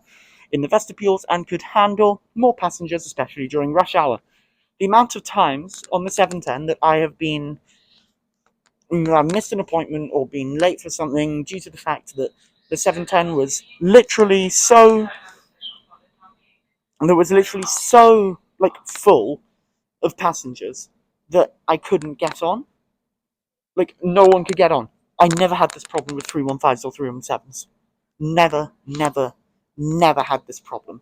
in the vestibules and could handle more passengers, especially during rush hour. The amount of times on the 710 that I have been missed an appointment or been late for something due to the fact that the 710 was literally so like full of passengers that I couldn't get on. Like, no one could get on. I never had this problem with 315s or 317s. Never had this problem.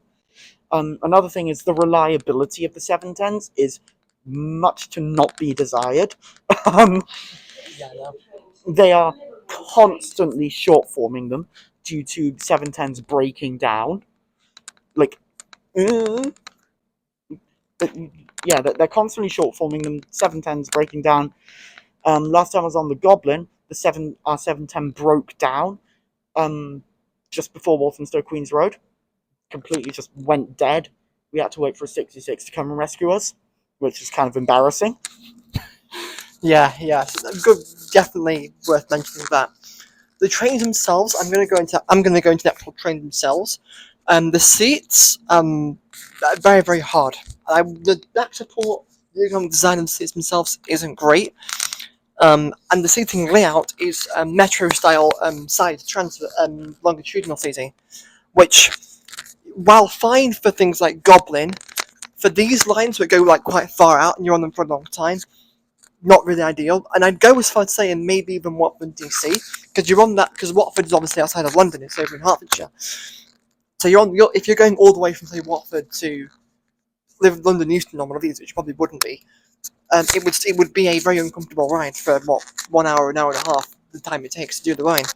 Another thing is the reliability of the 710s is much to not be desired. They are constantly short-forming them due to 710s breaking down. Like, they're constantly short-forming them. 710s breaking down. Last time I was on the Goblin, our 710 broke down just before Walthamstow Queen's Road. Completely just went dead. We had to wait for a 66 to come and rescue us, which is kind of embarrassing. Yeah, good. Definitely worth mentioning that. The trains themselves, I'm going to go into the actual train themselves. The seats, very, very hard. The back support, the ergonomic design of the seats themselves isn't great. And the seating layout is metro style side transfer longitudinal seating, which, while fine for things like Goblin, for these lines that go like quite far out and you're on them for a long time, not really ideal. And I'd go as far as saying maybe even Watford DC, because Watford is obviously outside of London, it's over in Hertfordshire. So if you're going all the way from say Watford to London Euston on one of these, which you probably wouldn't be, it would be a very uncomfortable ride for 1 hour, an hour and a half, the time it takes to do the ride.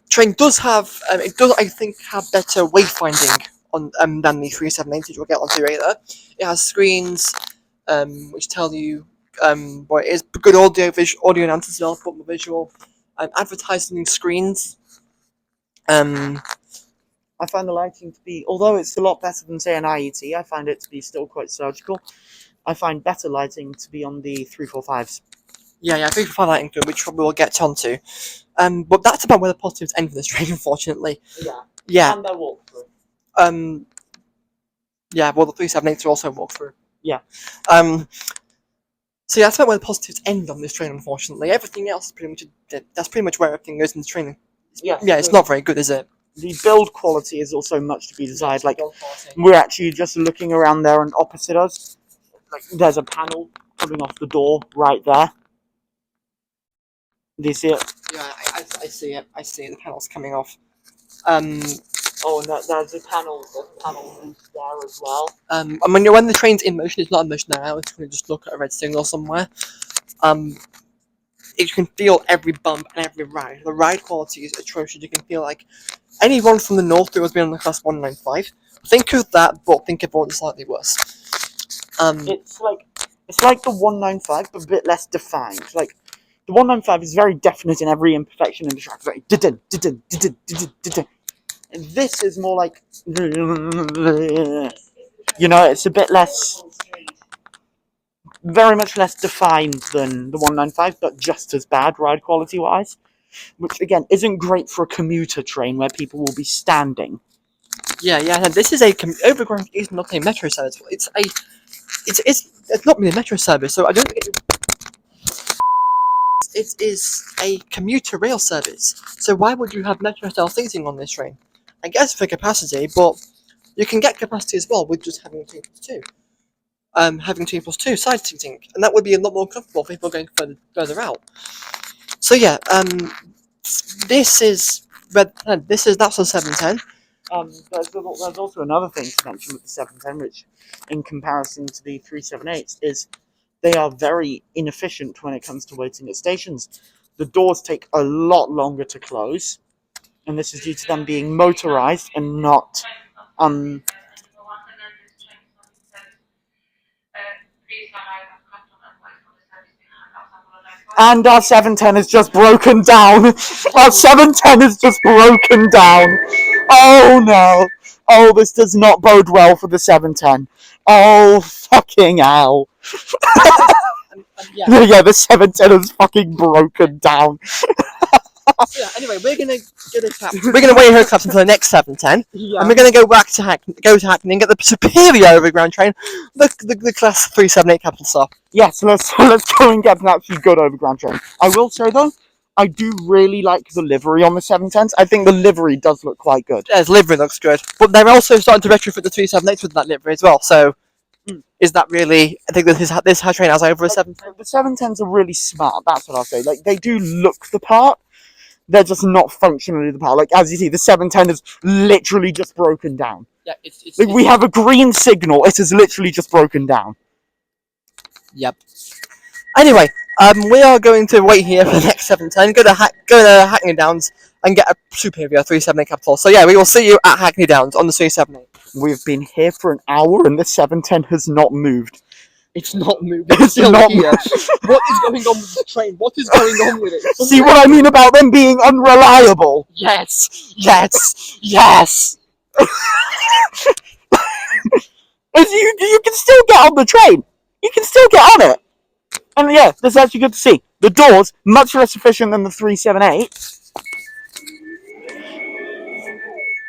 Train does have I think have better wayfinding on than the 378, which we'll get onto later. It has screens which tell you what it is, good audio and as well, but more visual. Advertising screens. I find the lighting to be, although it's a lot better than say an IET, I find it to be still quite surgical. I find better lighting to be on the 345s. Yeah, 345 lighting good, which probably we'll get onto. But that's about where the positives end for this train, unfortunately. Yeah. And their walkthrough. Well, the 378s are also a walkthrough. Yeah. So yeah, that's about where the positives end on this train, unfortunately. Everything else is that's pretty much where everything goes in the train. Yes, yeah, it's not very good, is it? The build quality is also much to be desired. Like, we're actually just looking around there, and opposite us, like, there's a panel coming off the door right there. Do you see it? Yeah, I see it. I see it. The panel's coming off. Oh, and there's a panel there as well. And when the train's in motion, it's not in motion now. It's going to just look at a red signal somewhere. You can feel every bump and every ride. The ride quality is atrocious. You can feel like anyone from the north who has been on the class 195. Think of that, but think of one slightly worse. It's like the 195, but a bit less defined. Like, the 195 is very definite in every imperfection in the track. Very and this is more like, it's a bit less, very much less defined than the 195, but just as bad ride quality wise, which again isn't great for a commuter train where people will be standing. Yeah. No, this is overground is not a metro service. It's not really a metro service, so I don't think it is a commuter rail service. So why would you have metro style seating on this train? I guess for capacity, but you can get capacity as well with just having seats too. having 2+2 side seating, and that would be a lot more comfortable for people going further out. So yeah, that's the 710. There's also another thing to mention with the 710, which, in comparison to the 378s, is they are very inefficient when it comes to waiting at stations. The doors take a lot longer to close, and this is due to them being motorized and not And our 710 is just broken down. Our 710 is just broken down. Oh no. Oh, this does not bode well for the 710. Oh, fucking hell. Yeah, the 710 is fucking broken down. So yeah, anyway, we're gonna wait here claps until the next 710, and we're gonna go back to Hackney and get the superior overground train, the class 378 capital Stock. Yes, let's go and get an actually good overground train. I will say though, I do really like the livery on the 710s. I think the livery does look quite good. Yeah, the livery looks good, but they're also starting to retrofit the 378s with that livery as well. So, is that really? I think this train has over a 710. The 710s are really smart. That's what I'll say. Like, they do look the part. They're just not functionally the part. Like, as you see, the 710 is literally just broken down. Yeah, we have a green signal. It is literally just broken down. Yep. Anyway, we are going to wait here for the next 710. Go to Hackney Downs and get a superior 378 capital. So yeah, we will see you at Hackney Downs on the 378. We've been here for an hour and the 710 has not moved. It's not moving. It's still not here. What is going on with the train? What is going on with it? See what I mean about them being unreliable? Yes. You can still get on the train. You can still get on it. And yeah, that's actually good to see. The doors, much less efficient than the 378.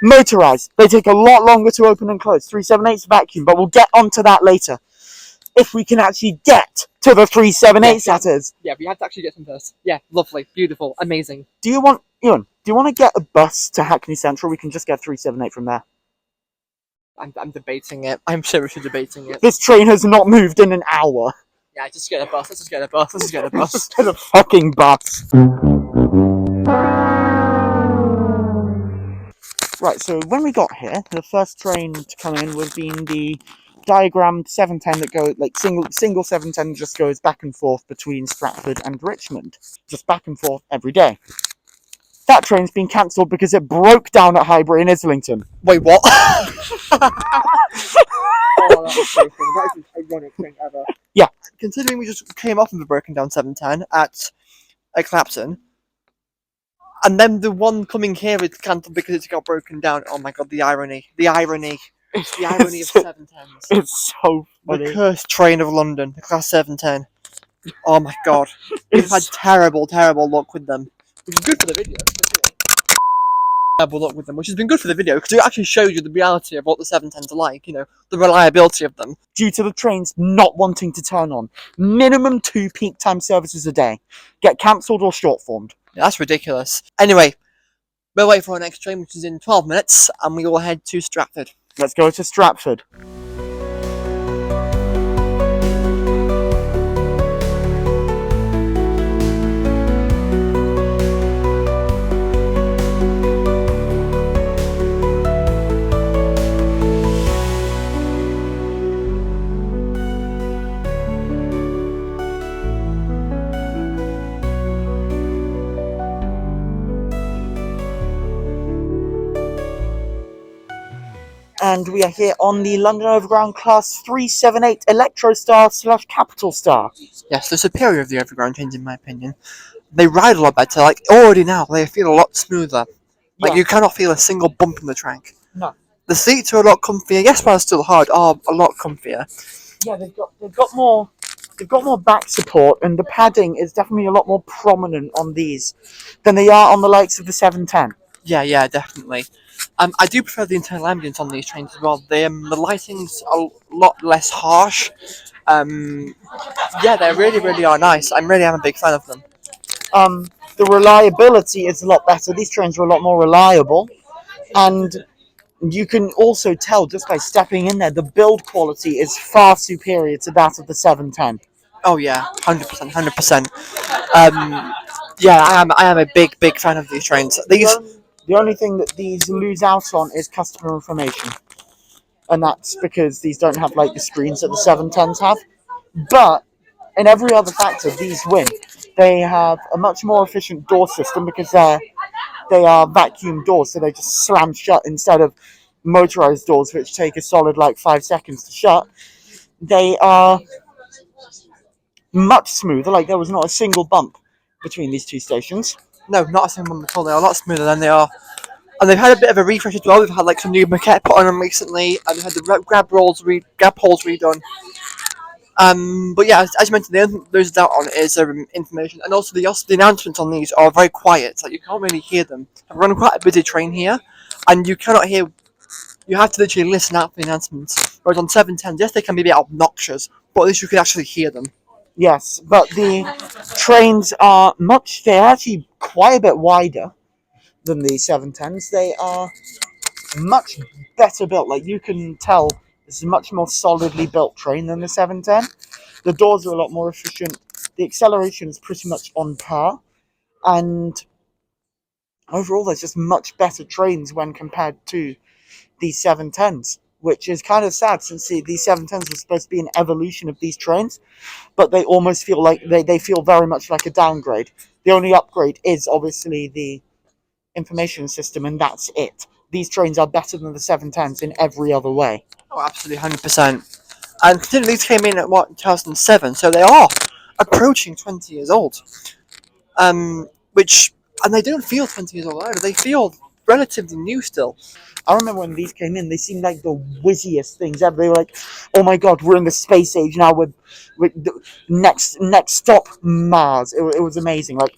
Motorized. They take a lot longer to open and close. 378's vacuum, but we'll get onto that later. If we can actually get to the 378, that is. Yeah, we have to actually get some first. Yeah, lovely, beautiful, amazing. Ewan, do you want to get a bus to Hackney Central? We can just get 378 from there. I'm debating it. I'm seriously debating it. This train has not moved in an hour. Yeah, just get a bus. Let's just get a bus. Just get a fucking bus. Right, so when we got here, the first train to come in was being the diagrammed 710 that goes, like, single 710 just goes back and forth between Stratford and Richmond. Just back and forth every day. That train's been cancelled because it broke down at Highbury in Islington. Wait, what? Oh, that was so funny. That is the most ironic thing ever. Yeah. Considering we just came off of a broken down 710 at Clapton, and then the one coming here is cancelled because it got broken down. Oh my god, the irony. The irony of 710s. It's so funny. The cursed train of London, the class 710. Oh my god. We've had terrible luck with them. Which is good for the video. Terrible luck with them, which has been good for the video because it actually shows you the reality of what the 710s are like, the reliability of them. Due to the trains not wanting to turn on. Minimum 2 peak time services a day. Get cancelled or short-formed. Yeah, that's ridiculous. Anyway, we'll wait for our next train, which is in 12 minutes, and we will head to Stratford. Let's go to Stratford. And we are here on the London Overground Class 378 Electrostar / Capital Star. Yes, the superior of the Overground trains, in my opinion. They ride a lot better. Like, already now, they feel a lot smoother. Like, you cannot feel a single bump in the track. No. The seats are a lot comfier. Yes, but they're still hard. Are a lot comfier. Yeah, they've got more back support, and the padding is definitely a lot more prominent on these than they are on the likes of the 710. Yeah, definitely. I do prefer the internal ambience on these trains as well. The lighting's a lot less harsh. Yeah, they really are nice. I really am a big fan of them. The reliability is a lot better. These trains are a lot more reliable, and you can also tell just by stepping in there, the build quality is far superior to that of the 710. Oh yeah, 100%, 100%. Yeah, I am a big fan of these trains. The only thing that these lose out on is customer information, and that's because these don't have like the screens that the 710s have. But in every other factor, these win. They have a much more efficient door system because they are vacuum doors, so they just slam shut instead of motorized doors, which take a solid like 5 seconds to shut. They are much smoother. Like there was not a single bump between these two stations. No, not a single one at all. They are a lot smoother than they are. And they've had a bit of a refresh as well. They've had like some new maquette put on them recently, and they've had the grab holes redone. But yeah, as you mentioned, the only thing there's doubt on is information, and also the announcements on these are very quiet. Like you can't really hear them. I've run quite a busy train here, and you cannot hear. You have to literally listen out for the announcements. Whereas on 710s, yes, they can be a bit obnoxious, but at least you can actually hear them. Yes, but the trains are they're actually quite a bit wider than the 710s. They are much better built. Like you can tell, this is a much more solidly built train than the 710. The doors are a lot more efficient. The acceleration is pretty much on par, and overall, there's just much better trains when compared to these 710s, which is kind of sad since these 710s were supposed to be an evolution of these trains, but they almost feel like they feel very much like a downgrade. The only upgrade is obviously the information system, and that's it. These trains are better than the 710s in every other way. Oh, absolutely, 100%. And considering these came in at 2007, so they are approaching 20 years old. And they don't feel 20 years old either. They feel relatively new still. I remember when these came in, they seemed like the whizziest things ever. They were like, oh my god, we're in the space age now with the next stop Mars. It was amazing. Like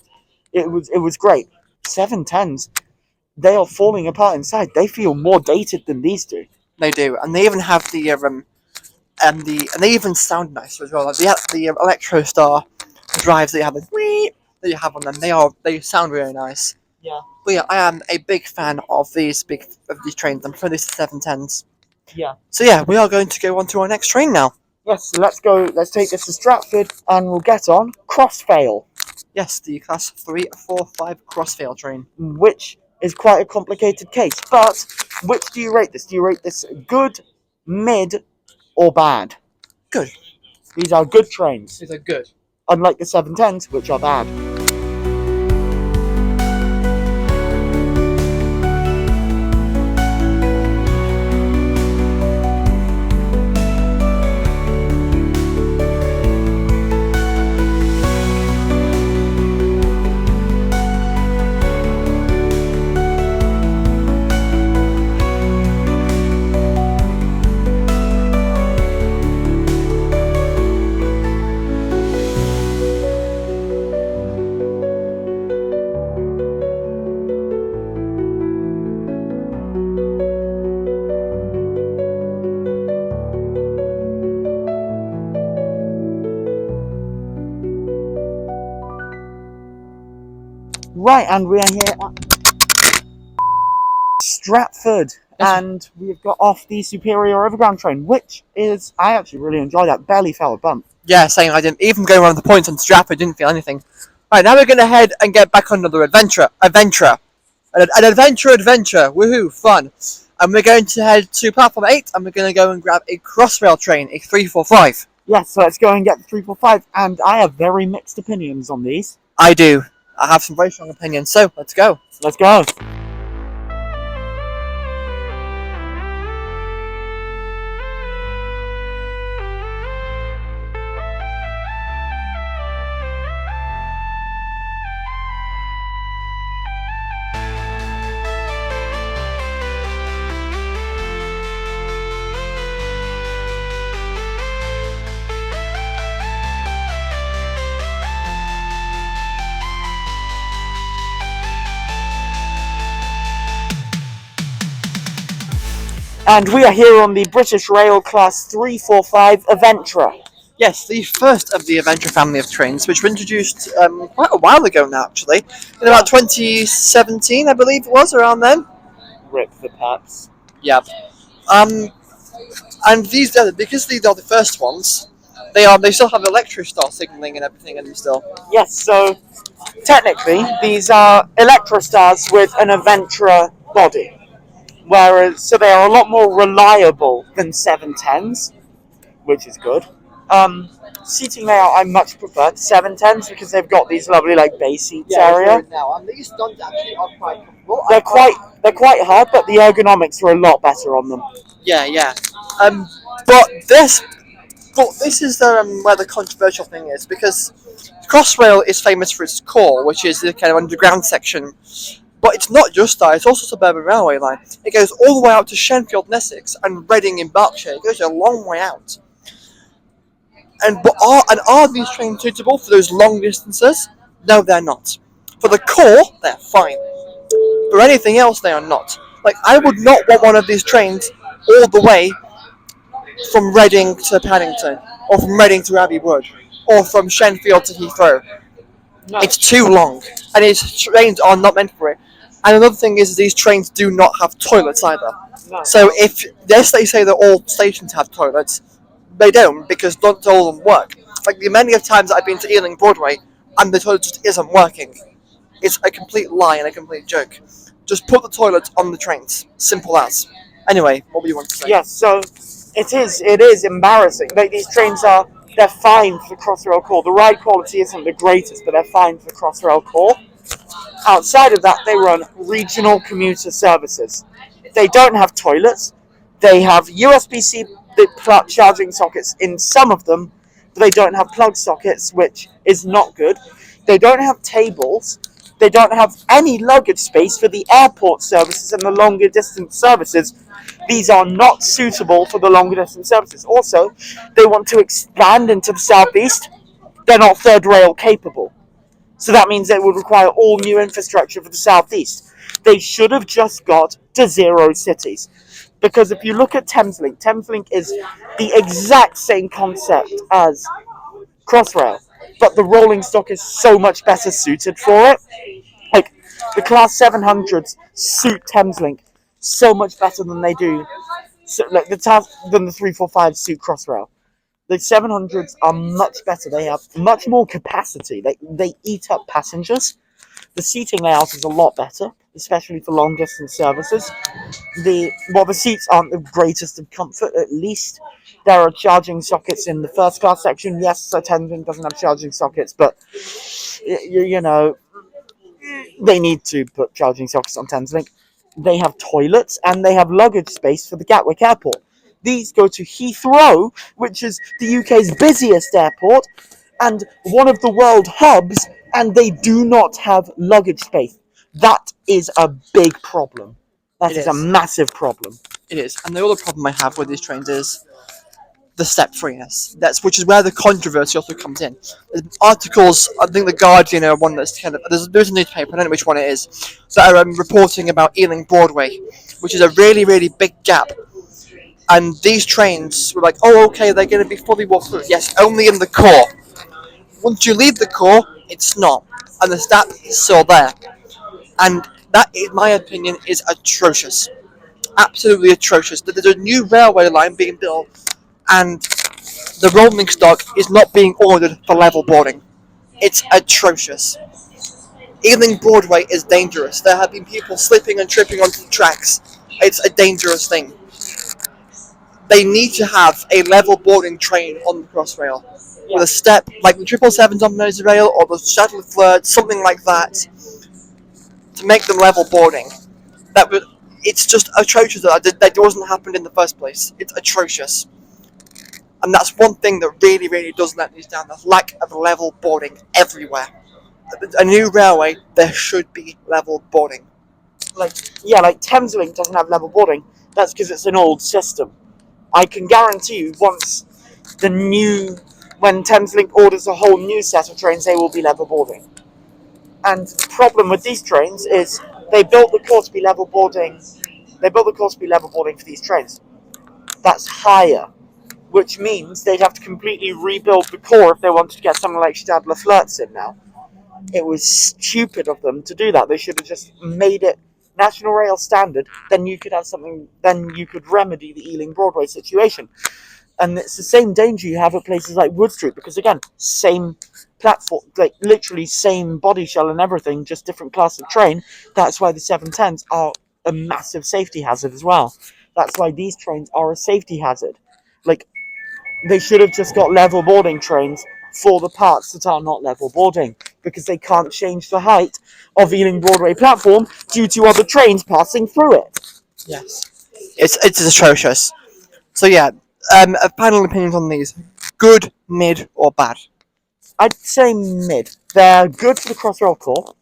it was great. 710s, they are falling apart inside. They feel more dated than these do. They do, and they even have and they even sound nicer as well. Like the Electrostar drives that you have on them. They sound really nice. Yeah. But yeah, I am a big fan of these trains. I'm for these 710s. Yeah. So yeah, we are going to go on to our next train now. Yes, so let's go. Let's take this to Stratford, and we'll get on Crossrail. Yes, the Class 345 Crossrail train. Which is quite a complicated case. But which do you rate this? Do you rate this good, mid, or bad? Good. These are good trains. These are good. Unlike the 710s, which are bad. Right, and we are here at Stratford, and we've got off the Superior Overground train, which is, I actually really enjoy that, barely felt a bump. Yeah, same. I didn't even go around the points on Stratford, didn't feel anything. Right, now we're going to head and get back on another adventure. An adventure, woohoo, fun. And we're going to head to platform 8, and we're going to go and grab a Crossrail train, a 345. Yes, so let's go and get the 345, and I have very mixed opinions on these. I do. I have some very strong opinions, so let's go. Let's go. And we are here on the British Rail Class 345 Aventra. Yes, the first of the Adventure family of trains, which were introduced quite a while ago now, actually. In about 2017, I believe it was, around then. Rip the Paps. Yep. And these because these are the first ones, they still have Electrostar signaling and everything in them still. Yes, so technically these are Electrostars with an Aventra body, whereas so they are a lot more reliable than 710s, which is good. Seating layout I much prefer to 710s because they've got these lovely like bay seats area. Now, and these don't actually are quite comfortable. They're quite hard, but the ergonomics are a lot better on them. Yeah. But this is where the controversial thing is, because Crossrail is famous for its core, which is the kind of underground section. But it's not just that; it's also suburban railway line. It goes all the way out to Shenfield in Essex and Reading in Berkshire. It goes a long way out. And are these trains suitable for those long distances? No, they're not. For the core, they're fine. For anything else, they are not. Like, I would not want one of these trains all the way from Reading to Paddington, or from Reading to Abbey Wood, or from Shenfield to Heathrow. No. It's too long, and these trains are not meant for it. And another thing is, these trains do not have toilets either. No. So if they say that all stations have toilets, they don't, because not all of them work. Like the many of times that I've been to Ealing Broadway, and the toilet just isn't working. It's a complete lie and a complete joke. Just put the toilets on the trains. Simple as. Anyway, what would you want to say? Yes, so it is embarrassing. Like these trains they're fine for Crossrail core. The ride quality isn't the greatest, but they're fine for Crossrail core. Outside of that, they run regional commuter services. They don't have toilets. They have USB-C plug charging sockets in some of them, but they don't have plug sockets, which is not good. They don't have tables. They don't have any luggage space for the airport services and the longer distance services. These are not suitable for the longer distance services. Also, they want to expand into the southeast. They're not third rail capable. So that means they would require all new infrastructure for the southeast. They should have just got to zero cities. Because if you look at Thameslink is the exact same concept as Crossrail, but the rolling stock is so much better suited for it. Like, the Class 700s suit Thameslink so much better than they do, than the 345s suit Crossrail. The 700s are much better. They have much more capacity. They eat up passengers. The seating layout is a lot better, especially for long distance services. The seats aren't the greatest of comfort. At least there are charging sockets in the first class section. Yes, so Thameslink doesn't have charging sockets, but you know, they need to put charging sockets on Thameslink. They have toilets and they have luggage space for the Gatwick Airport. These go to Heathrow, which is the UK's busiest airport and one of the world hubs, and they do not have luggage space. That is a big problem. That is a massive problem. It is. And the other problem I have with these trains is the step-freeness. Which is where the controversy also comes in. There's articles, I think the Guardian are one that's kind of, there's a newspaper, I don't know which one it is, that are reporting about Ealing Broadway, which is a really, really big gap. And these trains were like, oh, okay, they're going to be fully walked through. Yes, only in the core. Once you leave the core, it's not. And the stat is still there. And that, in my opinion, is atrocious. Absolutely atrocious. There's a new railway line being built, and the rolling stock is not being ordered for level boarding. It's atrocious. Ealing Broadway is dangerous. There have been people slipping and tripping onto the tracks. It's a dangerous thing. They need to have a level boarding train on the Crossrail. With a step, like the 777s on Merseyrail or the Stadler Variobahn, something like that, to make them level boarding. It's just atrocious that wasn't happened in the first place. It's atrocious. And that's one thing that really, really does let these down, the lack of level boarding everywhere. A new railway, there should be level boarding. Like Thameslink doesn't have level boarding. That's because it's an old system. I can guarantee you, when Thameslink orders a whole new set of trains, they will be level boarding. And the problem with these trains is they built the core to be level boarding. They built the core to be level boarding for these trains. That's higher, which means they'd have to completely rebuild the core if they wanted to get something like Stadler Fleet in now. It was stupid of them to do that. They should have just made it National Rail standard, then you could have something. Then you could remedy the Ealing Broadway situation. And it's the same danger you have at places like Wood Street, because again, same platform, like literally same body shell and everything, just different class of train. That's why the 710s are a massive safety hazard as well. That's why these trains are a safety hazard. Like, they should have just got level boarding trains for the parts that are not level boarding, because they can't change the height of Ealing Broadway platform due to other trains passing through it. Yes. It's atrocious. So yeah, final opinions on these. Good, mid, or bad? I'd say mid. They're good for the Crossrail core.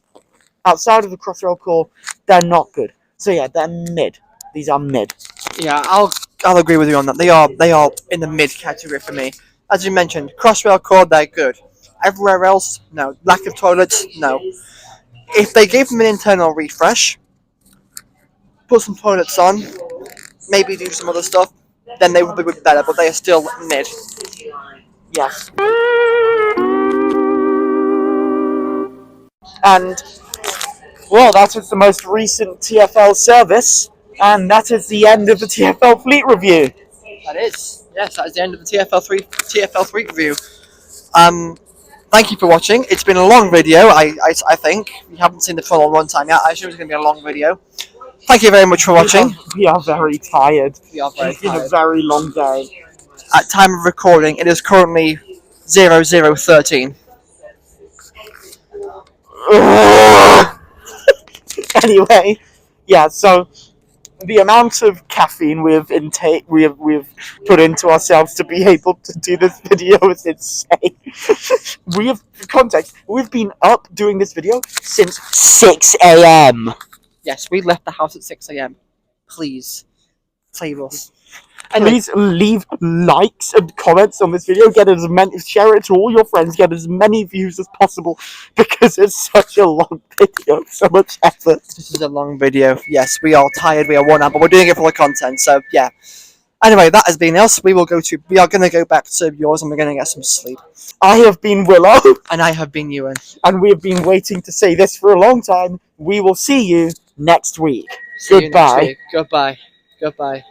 Outside of the Crossrail core, they're not good. So yeah, they're mid. These are mid. Yeah, I'll agree with you on that. They are in the mid category for me. As you mentioned, Crossrail core, they're good. Everywhere else, no. Lack of toilets, no. If they gave them an internal refresh, put some toilets on, maybe do some other stuff, then they would be better, but they are still mid. Yes. And, well, that is the most recent TfL service, and that is the end of the TfL Fleet review. That is. Yes, that is the end of the TfL Fleet review. Thank you for watching. It's been a long video, I think. You haven't seen the full runtime yet. I assume it's going to be a long video. Thank you very much for watching. We are very tired. We are very It's been tired. a very long day. At time of recording, it is currently 00:13. Anyway, yeah, so the amount of caffeine we've put into ourselves to be able to do this video is insane. For context, we've been up doing this video since 6 a.m. Yes, we left the house at 6 a.m. Please, save us. Anyway, Please leave likes and comments on this video. Share it to all your friends. Get as many views as possible, because it's such a long video, so much effort. this is a long video. Yes, we are tired. We are worn out, but we're doing it for the content. So yeah. Anyway, that has been us. We are going to go back to yours, and we're going to get some sleep. I have been Willow, And I have been Ewan. and we have been waiting to say this for a long time. We will see you next week. See you next Goodbye. week. Goodbye. Goodbye.